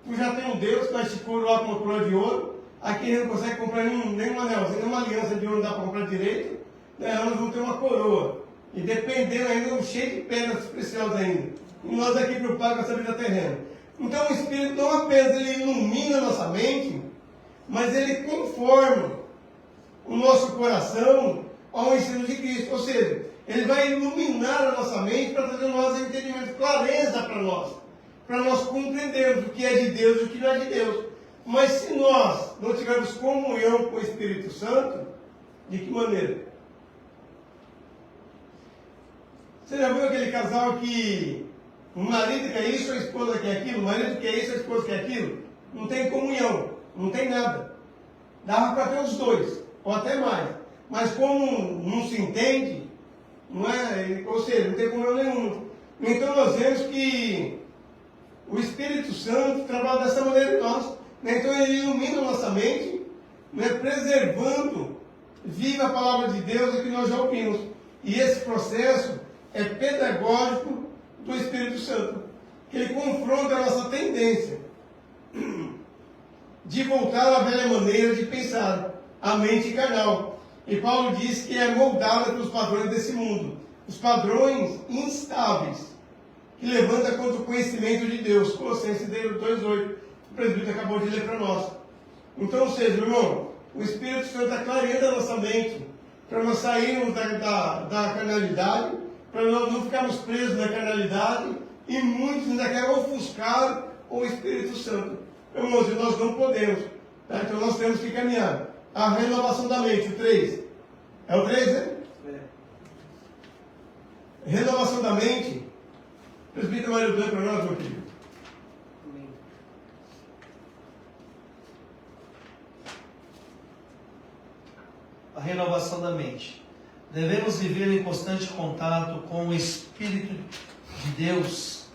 Tu já tem um Deus que vai te coroar com uma coroa de ouro. Aqui ele não consegue comprar nenhum anelzinho, nenhuma aliança de ouro não dá para comprar direito. Nós vamos ter uma coroa. E dependendo ainda, cheio de pedras preciosas ainda. E nós aqui preocupados com essa vida terrena. Então o Espírito não apenas ele ilumina a nossa mente, mas ele conforma o nosso coração ao ensino de Cristo. Ou seja, ele vai iluminar a nossa mente para trazer nós entendimento, clareza para nós compreendermos o que é de Deus e o que não é de Deus. Mas se nós não tivermos comunhão com o Espírito Santo, de que maneira? Você já viu aquele casal que o marido quer isso, a esposa quer aquilo, o marido quer isso, a esposa quer aquilo? Não tem comunhão, não tem nada. Dava para ter os dois, ou até mais. Mas como não se entende, não é? Ou seja, não tem comunhão nenhuma. Então nós vemos que o Espírito Santo trabalha dessa maneira em nós. Então ele ilumina a nossa mente, né, preservando viva a palavra de Deus e que nós já ouvimos. E esse processo é pedagógico do Espírito Santo, que ele confronta a nossa tendência de voltar à velha maneira de pensar, a mente carnal. E Paulo diz que é moldada pelos padrões desse mundo, os padrões instáveis, que levanta contra o conhecimento de Deus. Colossenses 2,8, o presbítero acabou de ler para nós. Então, ou seja, meu irmão, o Espírito Santo está clareando a nossa mente, para nós sairmos da carnalidade, para nós não ficarmos presos na carnalidade, e muitos ainda querem ofuscar o Espírito Santo. Irmãos, e nós não podemos. Tá? Então nós temos que caminhar. A renovação da mente, o 3. É o 3, né? É. Renovação da mente. Presbítero Mário Blanco para nós, meu filho. A renovação da mente. Devemos viver em constante contato com o Espírito de Deus,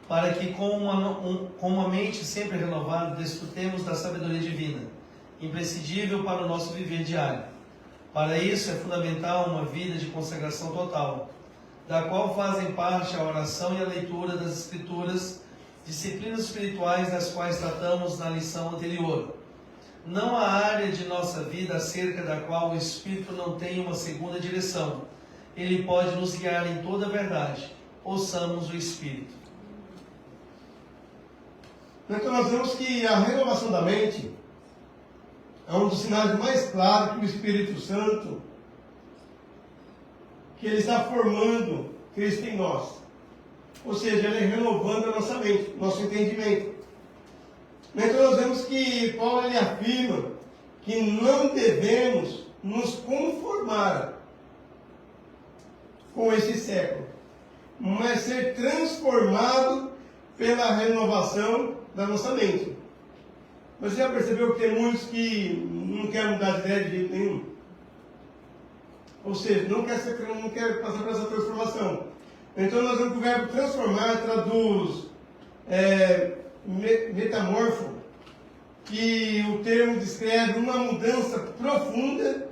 para que com uma mente sempre renovada, desfrutemos da sabedoria divina, imprescindível para o nosso viver diário. Para isso é fundamental uma vida de consagração total, da qual fazem parte a oração e a leitura das Escrituras, disciplinas espirituais das quais tratamos na lição anterior. Não há área de nossa vida acerca da qual o Espírito não tem uma segunda direção. Ele pode nos guiar em toda a verdade. Ouçamos o Espírito. Então nós vemos que a renovação da mente é um dos sinais mais claros que o Espírito Santo que Ele está formando Cristo em nós. Ou seja, Ele é renovando a nossa mente, nosso entendimento. Então nós vemos que Paulo ele afirma que não devemos nos conformar com este século, mas ser transformado pela renovação da nossa mente. Você já percebeu que tem muitos que não querem mudar de ideia de jeito nenhum? Ou seja, não quer passar por essa transformação. Então nós vemos que o verbo transformar traduz metamorfo, que o termo descreve uma mudança profunda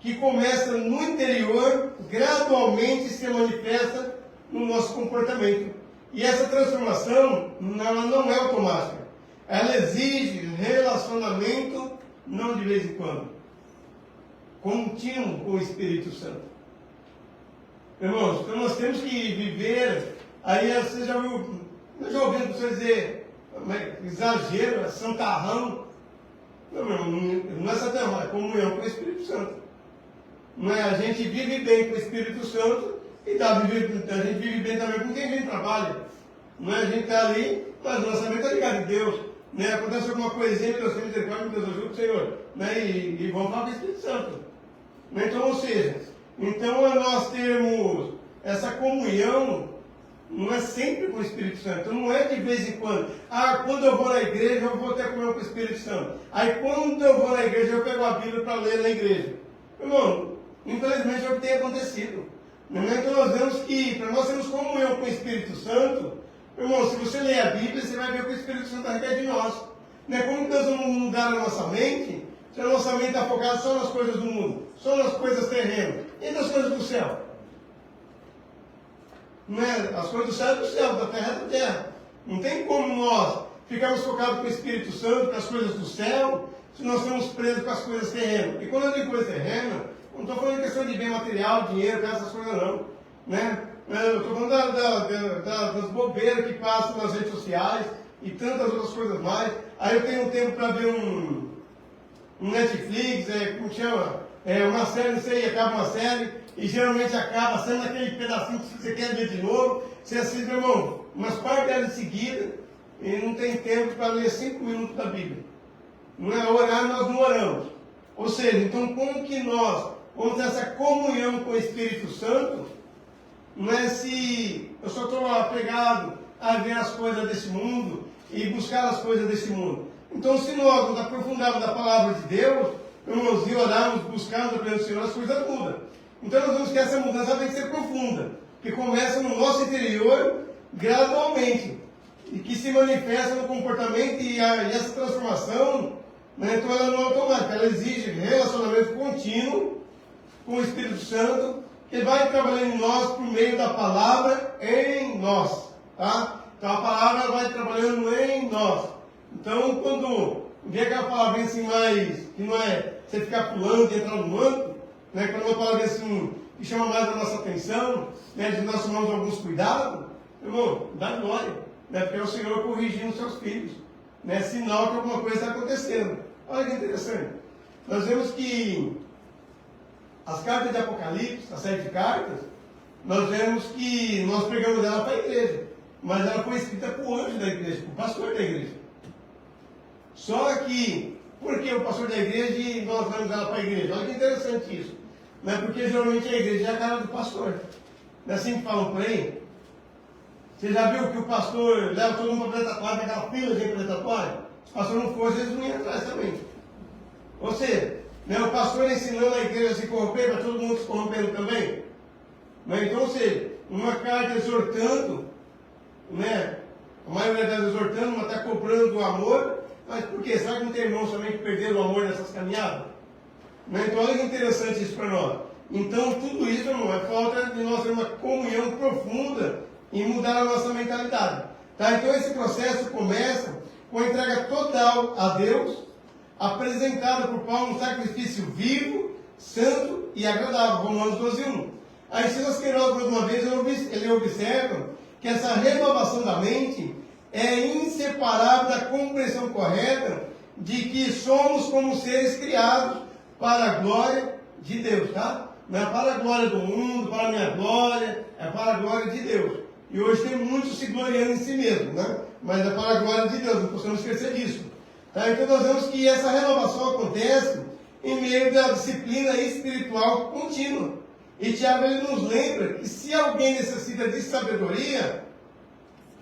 que começa no interior, gradualmente se manifesta no nosso comportamento. E essa transformação ela não é automática. Ela exige relacionamento, não de vez em quando, contínuo com o Espírito Santo. Irmãos, então nós temos que viver, aí você já ouviu, eu já ouvi você dizer, exagero, é santarrão. Não, meu irmão, não é santarrão, é comunhão com o Espírito Santo. Não é, a gente vive bem com o Espírito Santo e a gente vive bem também com quem vem trabalha. Não é, a gente está ali, mas o nossa mente está ligado em Deus. Né? Acontece alguma coisinha, Deus tem misericórdia, Deus ajuda o Senhor. Né? E vamos falar com o Espírito Santo. Né? Então, ou seja, então nós temos essa comunhão, não é sempre com o Espírito Santo. Então não é de vez em quando. Ah, quando eu vou na igreja, eu vou ter comunhão com o Espírito Santo. Aí quando eu vou na igreja, eu pego a Bíblia para ler na igreja. Irmão, infelizmente é o que tem acontecido. Então nós vemos que, para nós termos comunhão com o Espírito Santo, irmão, se você ler a Bíblia, você vai ver o que o Espírito Santo arrepende de nós. Como Deus vamos mudar a nossa mente, se a nossa mente está focada só nas coisas do mundo, só nas coisas terrenas, e nas coisas do céu? Não é? As coisas do céu é do céu, da terra é da terra. Não tem como nós ficarmos focados com o Espírito Santo, com as coisas do céu, se nós estamos presos com as coisas terrenas. E quando eu digo coisa terrena, não estou falando de questão de bem material, dinheiro, essas coisas não. Né? Eu estou falando das bobeiras que passam nas redes sociais e tantas outras coisas mais. Aí eu tenho tempo para ver um Netflix, como chama? Uma série, não sei, acaba uma série, e geralmente acaba sendo aquele pedacinho que você quer ver de novo. Você assiste, meu irmão, umas partes delas em seguida, e não tem tempo para ler 5 minutos da Bíblia. Não é orar, nós não oramos. Ou seja, então como que nós vamos ter essa comunhão com o Espírito Santo? Não é se eu só estou apegado a ver as coisas desse mundo e buscar as coisas desse mundo. Então, se nós nos aprofundarmos da palavra de Deus, irmãos, e orarmos, buscarmos a presença do Senhor, as coisas mudam. Então, nós vemos que essa mudança tem que ser profunda, que começa no nosso interior gradualmente, e que se manifesta no comportamento, e essa transformação, né, então ela não é automática, ela exige relacionamento contínuo com o Espírito Santo, que vai trabalhando em nós por meio da palavra em nós. Tá? Então a palavra vai trabalhando em nós. Então quando vê aquela palavra assim mais, que não é você ficar pulando e entrar no manto, né, quando uma palavra assim que chama mais a nossa atenção, né, de nós tomamos alguns cuidados, irmão, dá glória, né, porque é o Senhor corrigindo os seus filhos. Né, sinal que alguma coisa está acontecendo. Olha que interessante. Nós vemos que as cartas de Apocalipse, a série de cartas, nós vemos que nós pegamos ela para a igreja, mas ela foi escrita para o anjo da igreja, para o pastor da igreja. Só que, por que o pastor da igreja e nós damos ela para a igreja? Olha que interessante isso. Não é porque geralmente a igreja é a cara do pastor. Não é assim que falam por aí? Você já viu que o pastor leva todo mundo para a tatuagem, aquela fila de gente para a tatuagem? Se o pastor não fosse, eles não iam atrás também. Ou seja, né, o pastor ensinando a igreja a se corromper, para todo mundo se corrompendo também. Mas, então, ou seja, uma carta exortando, né, a maioria delas exortando, uma está cobrando o amor, mas por quê? Será que não tem irmãos também que perderam o amor nessas caminhadas? Né? Então, olha que interessante isso para nós. Então, tudo isso, irmão, é falta de nós ter uma comunhão profunda e mudar a nossa mentalidade. Tá? Então, esse processo começa com a entrega total a Deus, apresentada por Paulo um sacrifício vivo, santo e agradável, Romanos 12:1. Aí Silas Queiroz, por uma vez, ele observa que essa renovação da mente é inseparável da compreensão correta de que somos como seres criados para a glória de Deus, tá? Não é para a glória do mundo, para a minha glória, é para a glória de Deus. E hoje tem muitos se gloriando em si mesmo, né? Mas é para a glória de Deus, não podemos esquecer disso. Tá? Então nós vemos que essa renovação acontece em meio da disciplina espiritual contínua. E Tiago ele nos lembra que se alguém necessita de sabedoria,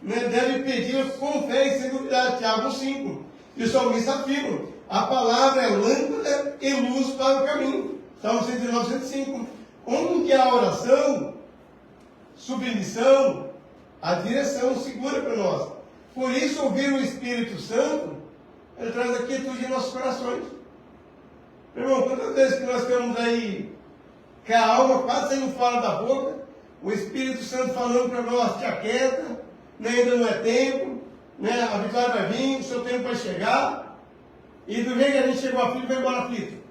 né, deve pedir com fé e sem duvidar. Tiago 5. E o salmista afirma: a palavra é lâmpada e luz para o caminho. Salmo 109, 105. Onde há oração, submissão, a direção segura para nós. Por isso, ouvir o Espírito Santo, ele traz a quietude em nossos corações. Meu irmão, quantas vezes que nós estamos aí com a alma quase saindo fora da boca, o Espírito Santo falando para nós: te aquieta, né, ainda não é tempo, né, a vitória vai vir, o seu tempo vai chegar, e do jeito que a gente chegou aflito, vai embora aflito.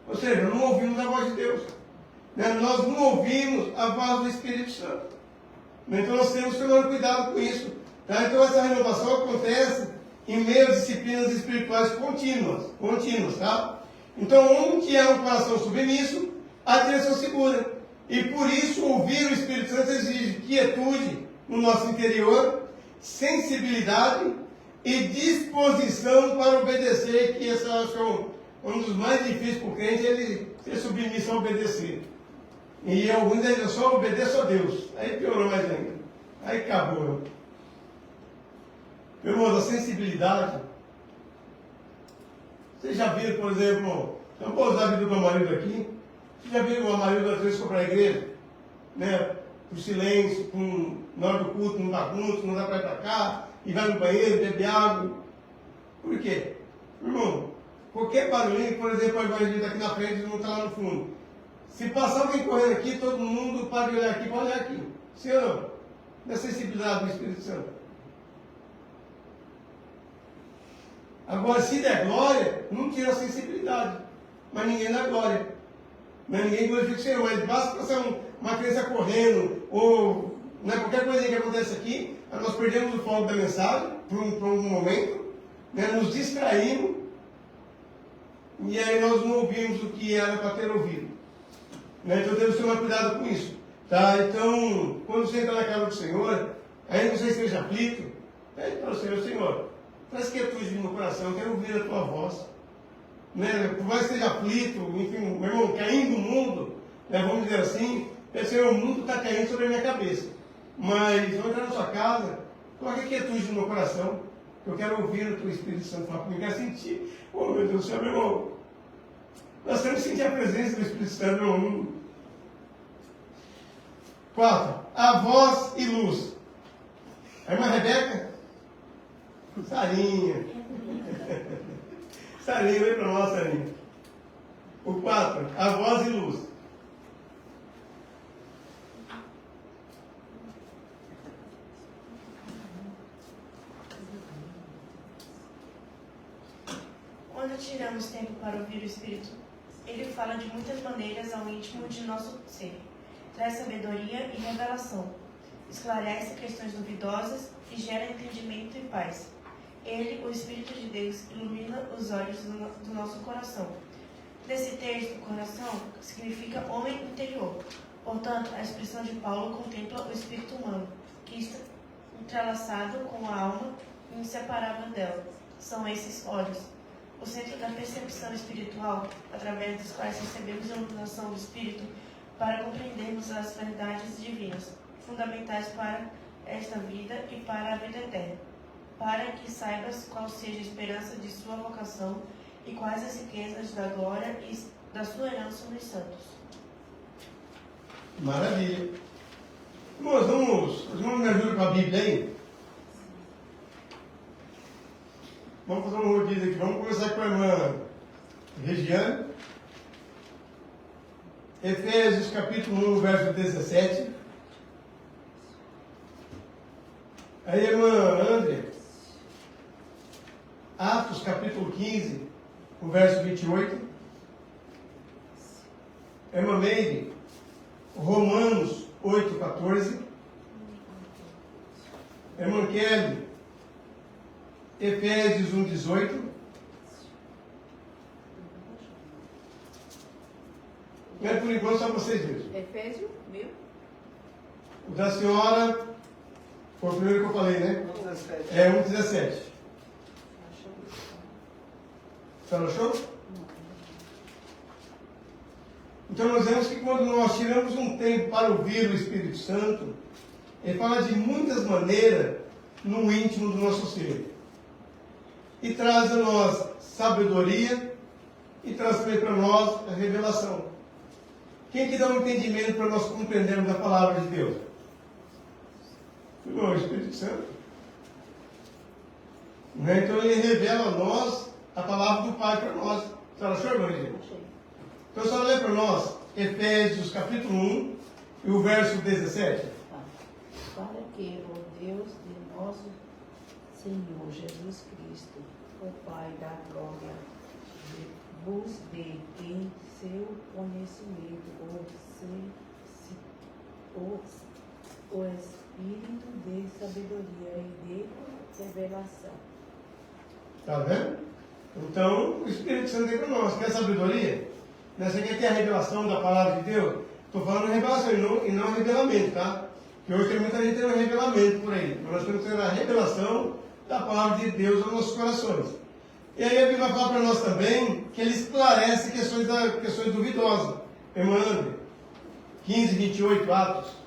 Ou seja, não ouvimos a voz de Deus. Né, nós não ouvimos a voz do Espírito Santo. Então nós temos que tomar cuidado com isso. Tá? Então essa renovação acontece em meio a disciplinas espirituais contínuas, tá? Então, onde há um coração submisso, a direção segura. E por isso, ouvir o Espírito Santo exige quietude no nosso interior, sensibilidade e disposição para obedecer, que esse é um dos mais difíceis para o crente, ele ser submisso a obedecer. E alguns dizem: eu só obedeço a Deus. Aí piorou mais ainda. Aí acabou. Meu irmão, a sensibilidade. Vocês já viram, por exemplo, não vou usar a vida do meu marido aqui. Vocês já viram o meu marido às vezes for para a igreja? Né? Por silêncio, na hora do culto, não bagunça, não dá para ir para cá, e vai no banheiro, bebe água. Por quê? Meu irmão, qualquer barulhinho, por exemplo, a evangelista aqui na frente não está lá no fundo. Se passar alguém correndo aqui, todo mundo para de olhar aqui, para olhar aqui. Sim ou não? Da sensibilidade do Espírito Santo. Agora, se der glória, não tira a sensibilidade. Mas ninguém dá glória. Mas ninguém glorifica o Senhor. Mas basta passar uma criança correndo, ou né, qualquer coisa que acontece aqui, nós perdemos o foco da mensagem por um momento, né, nos distraímos, e aí nós não ouvimos o que era para ter ouvido. Né? Então temos que tomar cuidado com isso. Tá? Então, quando você entra na casa do Senhor, ainda que você esteja aflito, pede para o Senhor: Senhor, traz quietude no meu coração, eu quero ouvir a tua voz. Né? Por mais que esteja aflito, enfim, meu irmão, caindo no mundo, né, vamos dizer assim, Senhor, o mundo está caindo sobre a minha cabeça. Mas eu vou entrar na sua casa, coloque quietude no meu coração, eu quero ouvir o teu Espírito Santo falar comigo, eu quero sentir. Oh, meu Deus do céu, meu irmão, nós temos que sentir a presença do Espírito Santo no mundo. 4. A voz e luz. A irmã Rebeca? Sarinha. Sarinha, vem para nós, Sarinha. O 4. A voz e luz. Quando tiramos tempo para ouvir o Espírito, ele fala de muitas maneiras ao íntimo de nosso ser. Traz sabedoria e revelação, esclarece questões duvidosas e gera entendimento e paz. Ele, o Espírito de Deus, ilumina os olhos do nosso coração. Nesse texto, coração significa homem interior. Portanto, a expressão de Paulo contempla o espírito humano, que está entrelaçado com a alma e inseparável dela. São esses olhos, o centro da percepção espiritual, através dos quais recebemos a iluminação do Espírito para compreendermos as verdades divinas, fundamentais para esta vida e para a vida eterna, para que saibas qual seja a esperança de sua vocação e quais as riquezas da glória e da sua herança nos santos. Maravilha. Irmãos, me ajudam com a Bíblia aí? Vamos fazer um rodízio aqui. Vamos começar com a irmã Regiane. Efésios capítulo 1, verso 17. Aí a irmã André. Atos capítulo 15, o verso 28. A irmã Meire. Romanos 8, 14. A irmã Kelly. Efésios 1, 18. Mas por enquanto só vocês mesmos. Efésio, meu. O da senhora foi o primeiro que eu falei, né? 17. É 1,17. A senhora achou? Então nós vemos que quando nós tiramos um tempo para ouvir o Espírito Santo, ele fala de muitas maneiras no íntimo do nosso ser. E traz a nós sabedoria e traz também para nós a revelação. Quem que dá um entendimento para nós compreendermos a palavra de Deus? O Espírito Santo. Então ele revela a nós a palavra do Pai para nós. A senhora achou, irmã Regina? Então a senhora lê para nós Efésios capítulo 1 e o verso 17. Para que o Deus de nosso Senhor Jesus Cristo, o Pai da glória, vos dê em seu conhecimento o espírito de sabedoria e de revelação. Está vendo? Então, o Espírito Santo tem para nós. Quer sabedoria? Você quer ter a revelação da palavra de Deus? Estou falando revelação e não revelamento, tá? Porque hoje tem muita gente tendo revelamento por aí. Mas nós temos que ter a revelação da palavra de Deus aos nossos corações. E aí a Bíblia fala para nós também que ele esclarece questões duvidosas. Irmã André, 15, 28, Atos.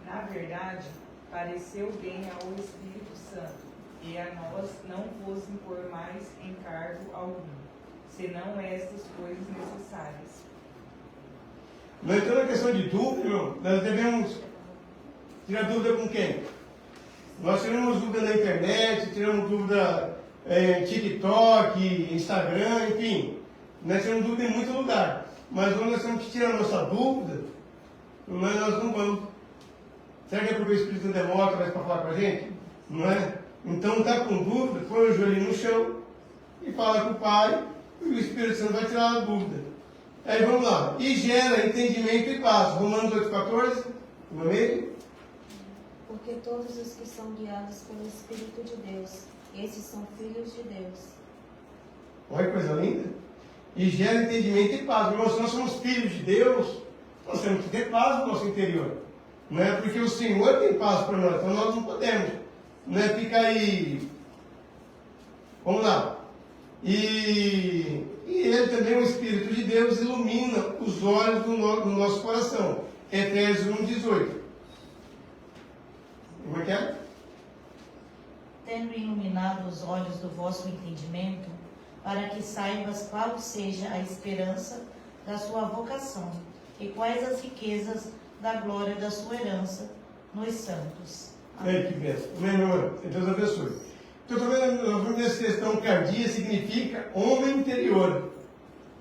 Na verdade, pareceu bem ao Espírito Santo e a nós não vos impor mais encargo algum, senão estas coisas necessárias. Não entrando na questão de dúvida, irmão, nós devemos tirar dúvida com quem? Nós tiramos dúvida na internet, tiramos dúvida em TikTok, Instagram, enfim. Nós tiramos dúvida em muito lugar. Mas quando nós temos que tirar a nossa dúvida, nós não vamos. Será que é porque o Espírito Santo demora mais para falar com a gente? Não é? Então está com dúvida, põe o joelho no chão e fala com o Pai, e o Espírito Santo vai tirar a dúvida. Aí vamos lá. E gera entendimento e paz. Romanos 8,14. Não é? Porque todos os que são guiados pelo Espírito de Deus, esses são filhos de Deus. Olha que coisa linda. E gera entendimento e paz. Irmãos, se nós somos filhos de Deus, nós temos que ter paz no nosso interior. Não é? Porque o Senhor tem paz para nós, então nós não podemos. Não é ficar aí. Vamos lá. E ele também, o Espírito de Deus, ilumina os olhos do nosso coração. Efésios 1,18. Como é que é? Tendo iluminado os olhos do vosso entendimento, para que saibas qual seja a esperança da sua vocação, e quais as riquezas da glória da sua herança nos santos. Amém. Que bênção. Amém, meu irmão. Que Deus abençoe. Então, estou vendo nessa questão cardia significa homem interior.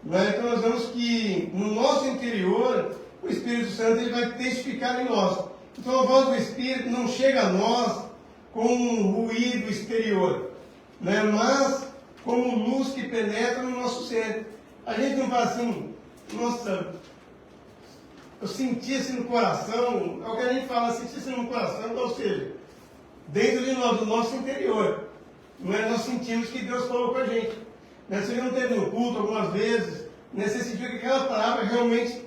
Então, nós vemos que no nosso interior, o Espírito Santo ele vai testificar em nós. Então, a voz do Espírito não chega a nós como um ruído exterior, mas como luz que penetra no nosso ser. A gente não fala assim, nossa, eu senti assim no coração, é o que a gente fala, senti assim no coração, ou seja, dentro de nós, do nosso interior. Nós sentimos que Deus falou com a gente. Se ele não teve no culto algumas vezes, você sentiu que aquela palavra realmente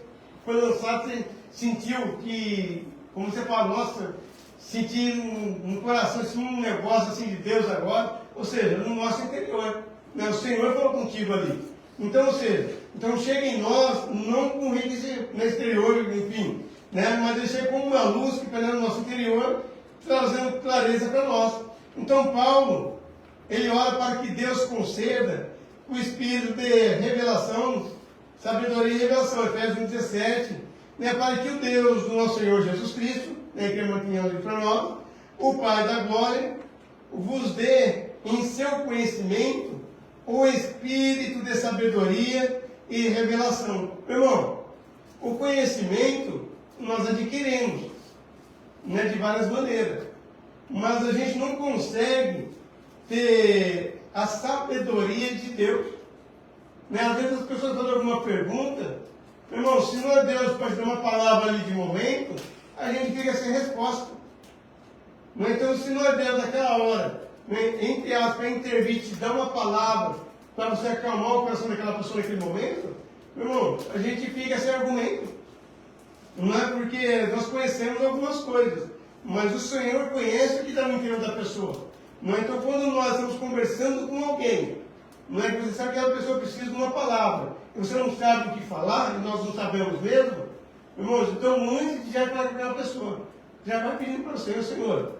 foi lançada, você sentiu que, como você fala, nossa, senti no coração assim, um negócio assim de Deus agora, ou seja, no nosso interior. O Senhor falou contigo ali. Então, ou seja, chega em nós, não com no exterior, enfim, mas ele chega como uma luz que penetra no nosso interior, trazendo clareza para nós. Então, Paulo, ele ora para que Deus conceda o espírito de revelação, sabedoria e revelação, Efésios 1,17, para que o Deus do nosso Senhor Jesus Cristo, que mantenha ali para nós, o Pai da glória, vos dê em seu conhecimento o espírito de sabedoria e revelação. Meu irmão, o conhecimento nós adquirimos, de várias maneiras, mas a gente não consegue ter a sabedoria de Deus. Às vezes as pessoas fazem alguma pergunta, meu irmão, se não é Deus para dar uma palavra ali de momento, a gente fica sem resposta. Então, se não é Deus naquela hora, entre aspas, para intervir, te dar uma palavra para você acalmar o coração daquela pessoa naquele momento, Meu irmão, a gente fica sem argumento. Não é porque nós conhecemos algumas coisas, mas o Senhor conhece o que está no interior da pessoa. Não é? Então, quando nós estamos conversando com alguém, não é que você sabe que aquela pessoa precisa de uma palavra, e você não sabe o que falar, e nós não sabemos mesmo, irmãos, então antes de já falar com aquela pessoa, já vai pedindo para o Senhor,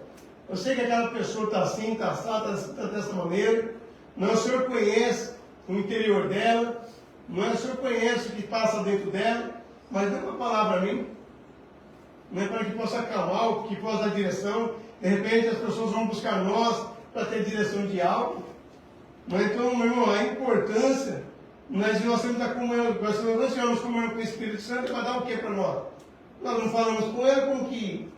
eu sei que aquela pessoa está assim, está assada, está dessa maneira, não, o Senhor conhece o interior dela, não é? O Senhor conhece o que passa dentro dela, mas dê uma palavra a mim, não é? Para que possa acalmar, que possa dar direção. De repente as pessoas vão buscar nós para ter direção de algo. Não é? Então, meu irmão, a importância de nós temos a comunhão, nós tivemos comunhão com o Espírito Santo para dar o que para nós? Nós não falamos com ele como que,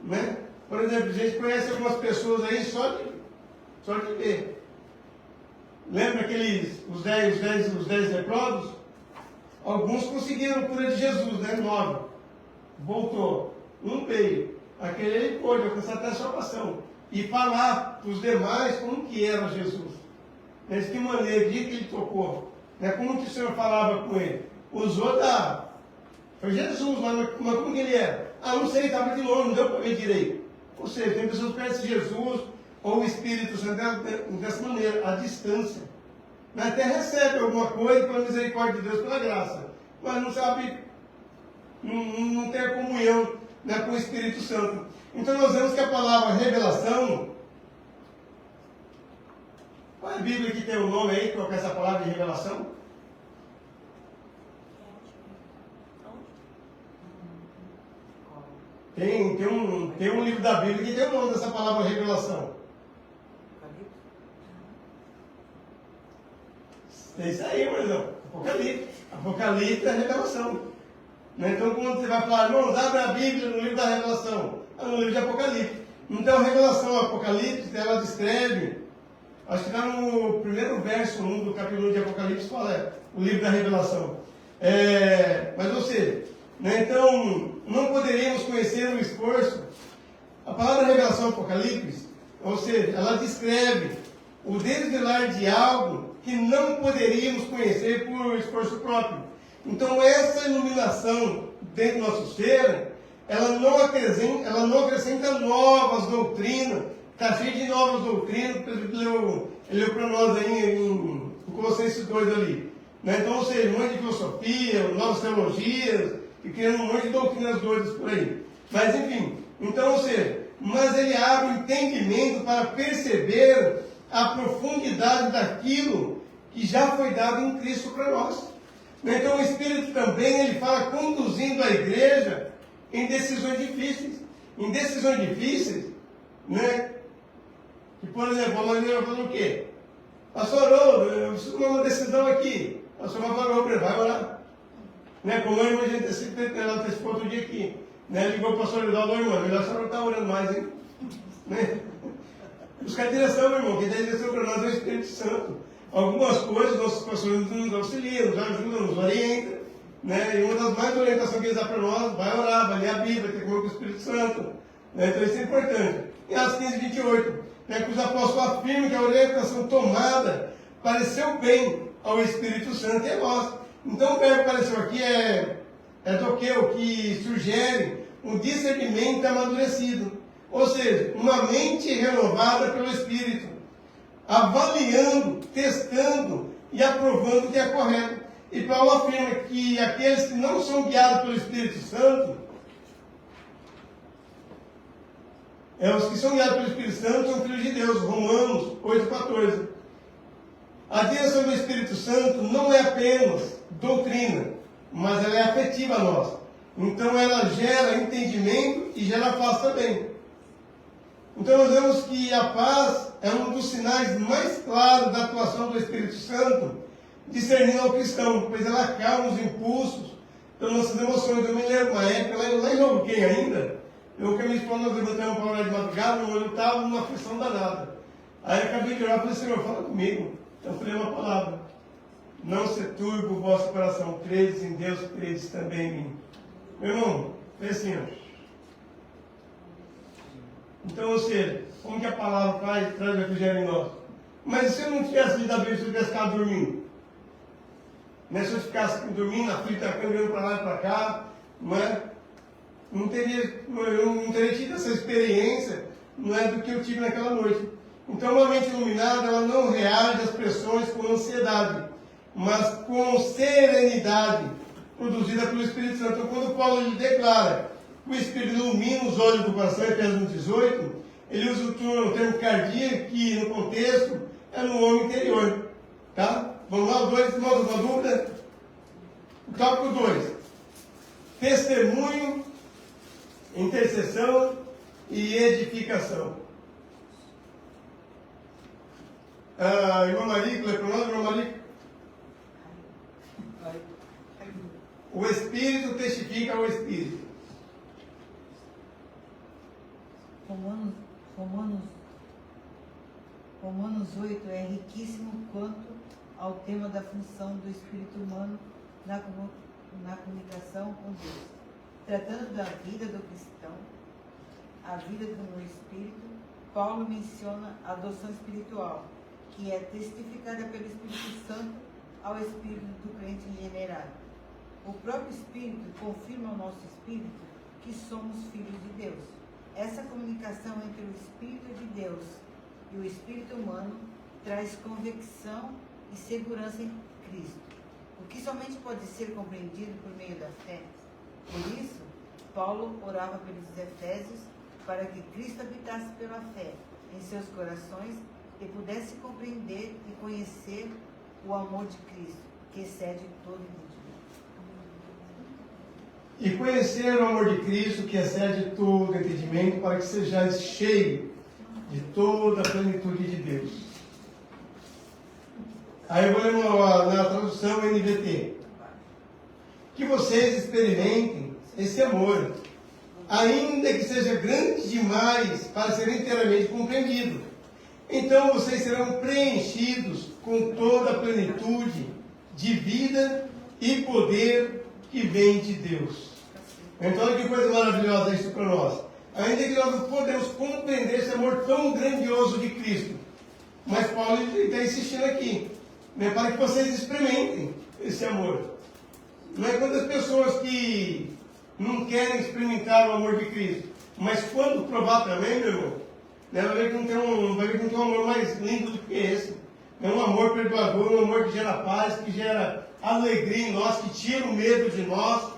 né? Por exemplo, a gente conhece algumas pessoas aí só de ver. Lembra os 10 leprosos? Alguns conseguiram a cura de Jesus, né? 9. Voltou. Um veio. Aquele ele pôde alcançar até a salvação. E falar para os demais como que era Jesus. De que maneira, de que ele tocou. Né? Como que o Senhor falava com ele. Usou da... Foi Jesus, mas como que ele era? Ah, não sei, estava de longe, não deu para ver direito. Ou seja, tem pessoas que conhecem Jesus ou o Espírito Santo dessa maneira, à distância. Mas até recebe alguma coisa pela misericórdia de Deus, pela graça. Mas não sabe, não tem a comunhão, né, com o Espírito Santo. Então nós vemos que a palavra revelação, qual é a Bíblia que tem o nome aí, colocar essa palavra de revelação? Tem um livro da Bíblia que tem o nome dessa palavra revelação. É isso aí, meu irmão. Apocalipse. Apocalipse é a revelação. Então, quando você vai falar, irmãos, abre a Bíblia no livro da revelação. É no livro de Apocalipse. Então, a revelação, Apocalipse, ela descreve, acho que está no primeiro verso 1 do capítulo 1 de Apocalipse, qual é? O livro da revelação. Mas, ou seja, né, então, não poderíamos conhecer o esforço. A palavra revelação Apocalipse, ou seja, ela descreve o desvelar de algo que não poderíamos conhecer por esforço próprio. Então, essa iluminação dentro do nosso ser, ela não acrescenta novas doutrinas. Está cheio de novas doutrinas, ele leu para nós aí em Colossenses 2 ali. Né? Então, ou seja, um monte de filosofia, novas teologias, e criando um monte de doutrinas doidas por aí. Mas, enfim, então, ou seja, mas ele abre o entendimento para perceber a profundidade daquilo que já foi dado em Cristo para nós. Então o Espírito também, ele fala conduzindo a igreja em decisões difíceis. Em decisões difíceis, né? Que, por exemplo, a maneira falou o quê? Pastor, eu preciso tomar uma decisão aqui. Pastor, vai orar. Né? Como a irmã, a gente antecipou outro dia aqui. Né? Ligou o pastor Lidaldo, irmão, melhor a senhora não estar orando mais, hein? Né? Buscar direção, meu irmão, quem dá direção para nós é o Espírito Santo. Algumas coisas nossos pastores nos auxiliam, nos ajudam, nos orientam. Né? E uma das mais orientações que eles dão para nós, vai orar, vai ler a Bíblia, ter comunhão com o Espírito Santo. Né? Então isso é importante. Em Atos 15, 28, né, que os apóstolos afirmam que a orientação tomada pareceu bem ao Espírito Santo e a nós. Então o verbo que apareceu aqui é do que? O que sugere um discernimento amadurecido. Ou seja, uma mente renovada pelo Espírito, avaliando, testando e aprovando o que é correto. E Paulo afirma que aqueles que não são guiados pelo Espírito Santo, os que são guiados pelo Espírito Santo são filhos de Deus. Romanos 8,14. A direção do Espírito Santo não é apenas doutrina, mas ela é afetiva a nós. Então ela gera entendimento e gera paz também. Então nós vemos que a paz é um dos sinais mais claros da atuação do Espírito Santo, discernindo ao cristão, pois ela acalma os impulsos pelas nossas emoções. Eu me lembro uma época, lá em Novo Quem ainda, eu com a minha esposa, nós levantamos para orar de madrugada, eu estava numa aflição danada. Aí eu acabei de orar e falei, Senhor, fala comigo. Então eu falei uma palavra: não se turbe o vosso coração, credes em Deus, credes também em mim. Meu irmão, foi assim, ó. Então, ou seja, como que a palavra traz refrigério em nós? Mas se eu não tivesse lido a Bíblia, se eu tivesse ficado dormindo? Né? Se eu ficasse dormindo na frente da cama, olhando para lá e para cá, não é? Eu não teria tido essa experiência, não é, do que eu tive naquela noite. Então, uma mente iluminada, ela não reage às pressões com ansiedade, mas com serenidade, produzida pelo Espírito Santo. Então, quando Paulo ele declara que o Espírito ilumina os olhos do coração, Efésios 18, ele usa o termo cardia, que no contexto é no homem interior. Tá? Vamos lá, o 2, mais uma dúvida? O tópico 2. Testemunho, intercessão e edificação. Irmã Marico, lê para nós, irmã Marico. O Espírito testifica ao Espírito. Romanos 8 é riquíssimo quanto ao tema da função do espírito humano na comunicação com Deus. Tratando da vida do cristão, a vida no espírito, Paulo menciona a adoção espiritual, que é testificada pelo Espírito Santo ao espírito do crente regenerado. O próprio Espírito confirma ao nosso espírito que somos filhos de Deus. Essa comunicação entre o Espírito de Deus e o espírito humano traz convicção e segurança em Cristo, o que somente pode ser compreendido por meio da fé. Por isso, Paulo orava pelos Efésios para que Cristo habitasse pela fé em seus corações e pudesse compreender e conhecer o amor de Cristo, que excede todo entendimento. E conhecer o amor de Cristo, que excede todo entendimento, para que sejais cheio de toda a plenitude de Deus. Aí eu vou ler na tradução NVT. Que vocês experimentem esse amor, ainda que seja grande demais para ser inteiramente compreendido. Então vocês serão preenchidos com toda a plenitude de vida e poder que vem de Deus. Então olha que coisa maravilhosa isso para nós. Ainda que nós não podemos compreender esse amor tão grandioso de Cristo. Mas Paulo está insistindo aqui, né, para que vocês experimentem esse amor. Não é quando as pessoas que não querem experimentar o amor de Cristo, mas quando provar também, meu irmão, né, vai ver que não tem um amor mais lindo do que esse. É um amor perdoador, um amor que gera paz, que gera alegria em nós, que tira o medo de nós.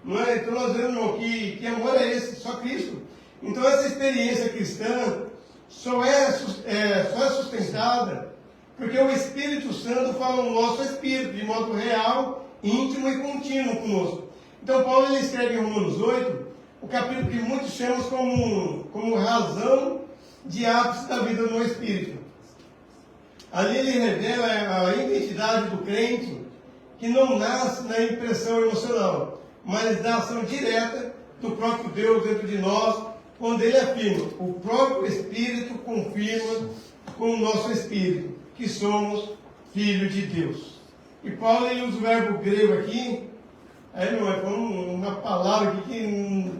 Não é? Então nós vemos, irmão, que amor é esse? Só Cristo. Então essa experiência cristã só é sustentada porque o Espírito Santo fala no nosso espírito, de modo real, íntimo e contínuo conosco. Então Paulo ele escreve em Romanos 8, o capítulo que muitos chamam como razão de ápice da vida no Espírito. Ali ele revela a identidade do crente, que não nasce na impressão emocional, mas da ação direta do próprio Deus dentro de nós, quando ele afirma, o próprio Espírito confirma com o nosso Espírito, que somos filhos de Deus. E Paulo ele usa o verbo grego aqui, aí não é uma palavra aqui que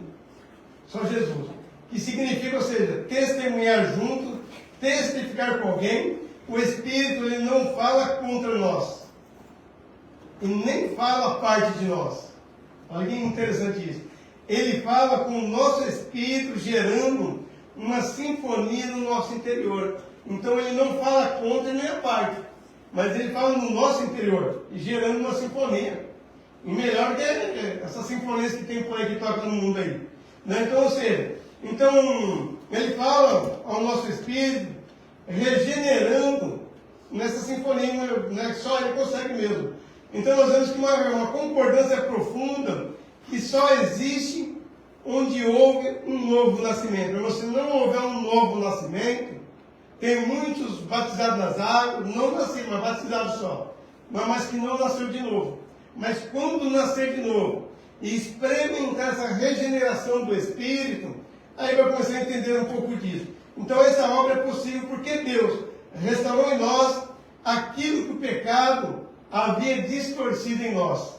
só Jesus, que significa, ou seja, testemunhar junto, testificar com alguém. O Espírito ele não fala contra nós, e nem fala a parte de nós. Olha que interessante isso. Ele fala com o nosso espírito, gerando uma sinfonia no nosso interior. Então ele não fala contra nem a parte, mas ele fala no nosso interior, gerando uma sinfonia. E melhor que essas sinfonias que tem por aí que tocam no mundo aí. Né? Então, ou seja, ele fala ao nosso espírito, regenerando nessa sinfonia, né? Só ele consegue mesmo. Então nós vemos que uma concordância profunda que só existe onde houve um novo nascimento. Mas se não houver um novo nascimento, tem muitos batizados nas águas, não nasceram, mas batizados só, mas que não nasceu de novo. Mas quando nascer de novo e experimentar essa regeneração do Espírito, aí vai começar a entender um pouco disso. Então essa obra é possível porque Deus restaurou em nós aquilo que o pecado havia distorcido em nós.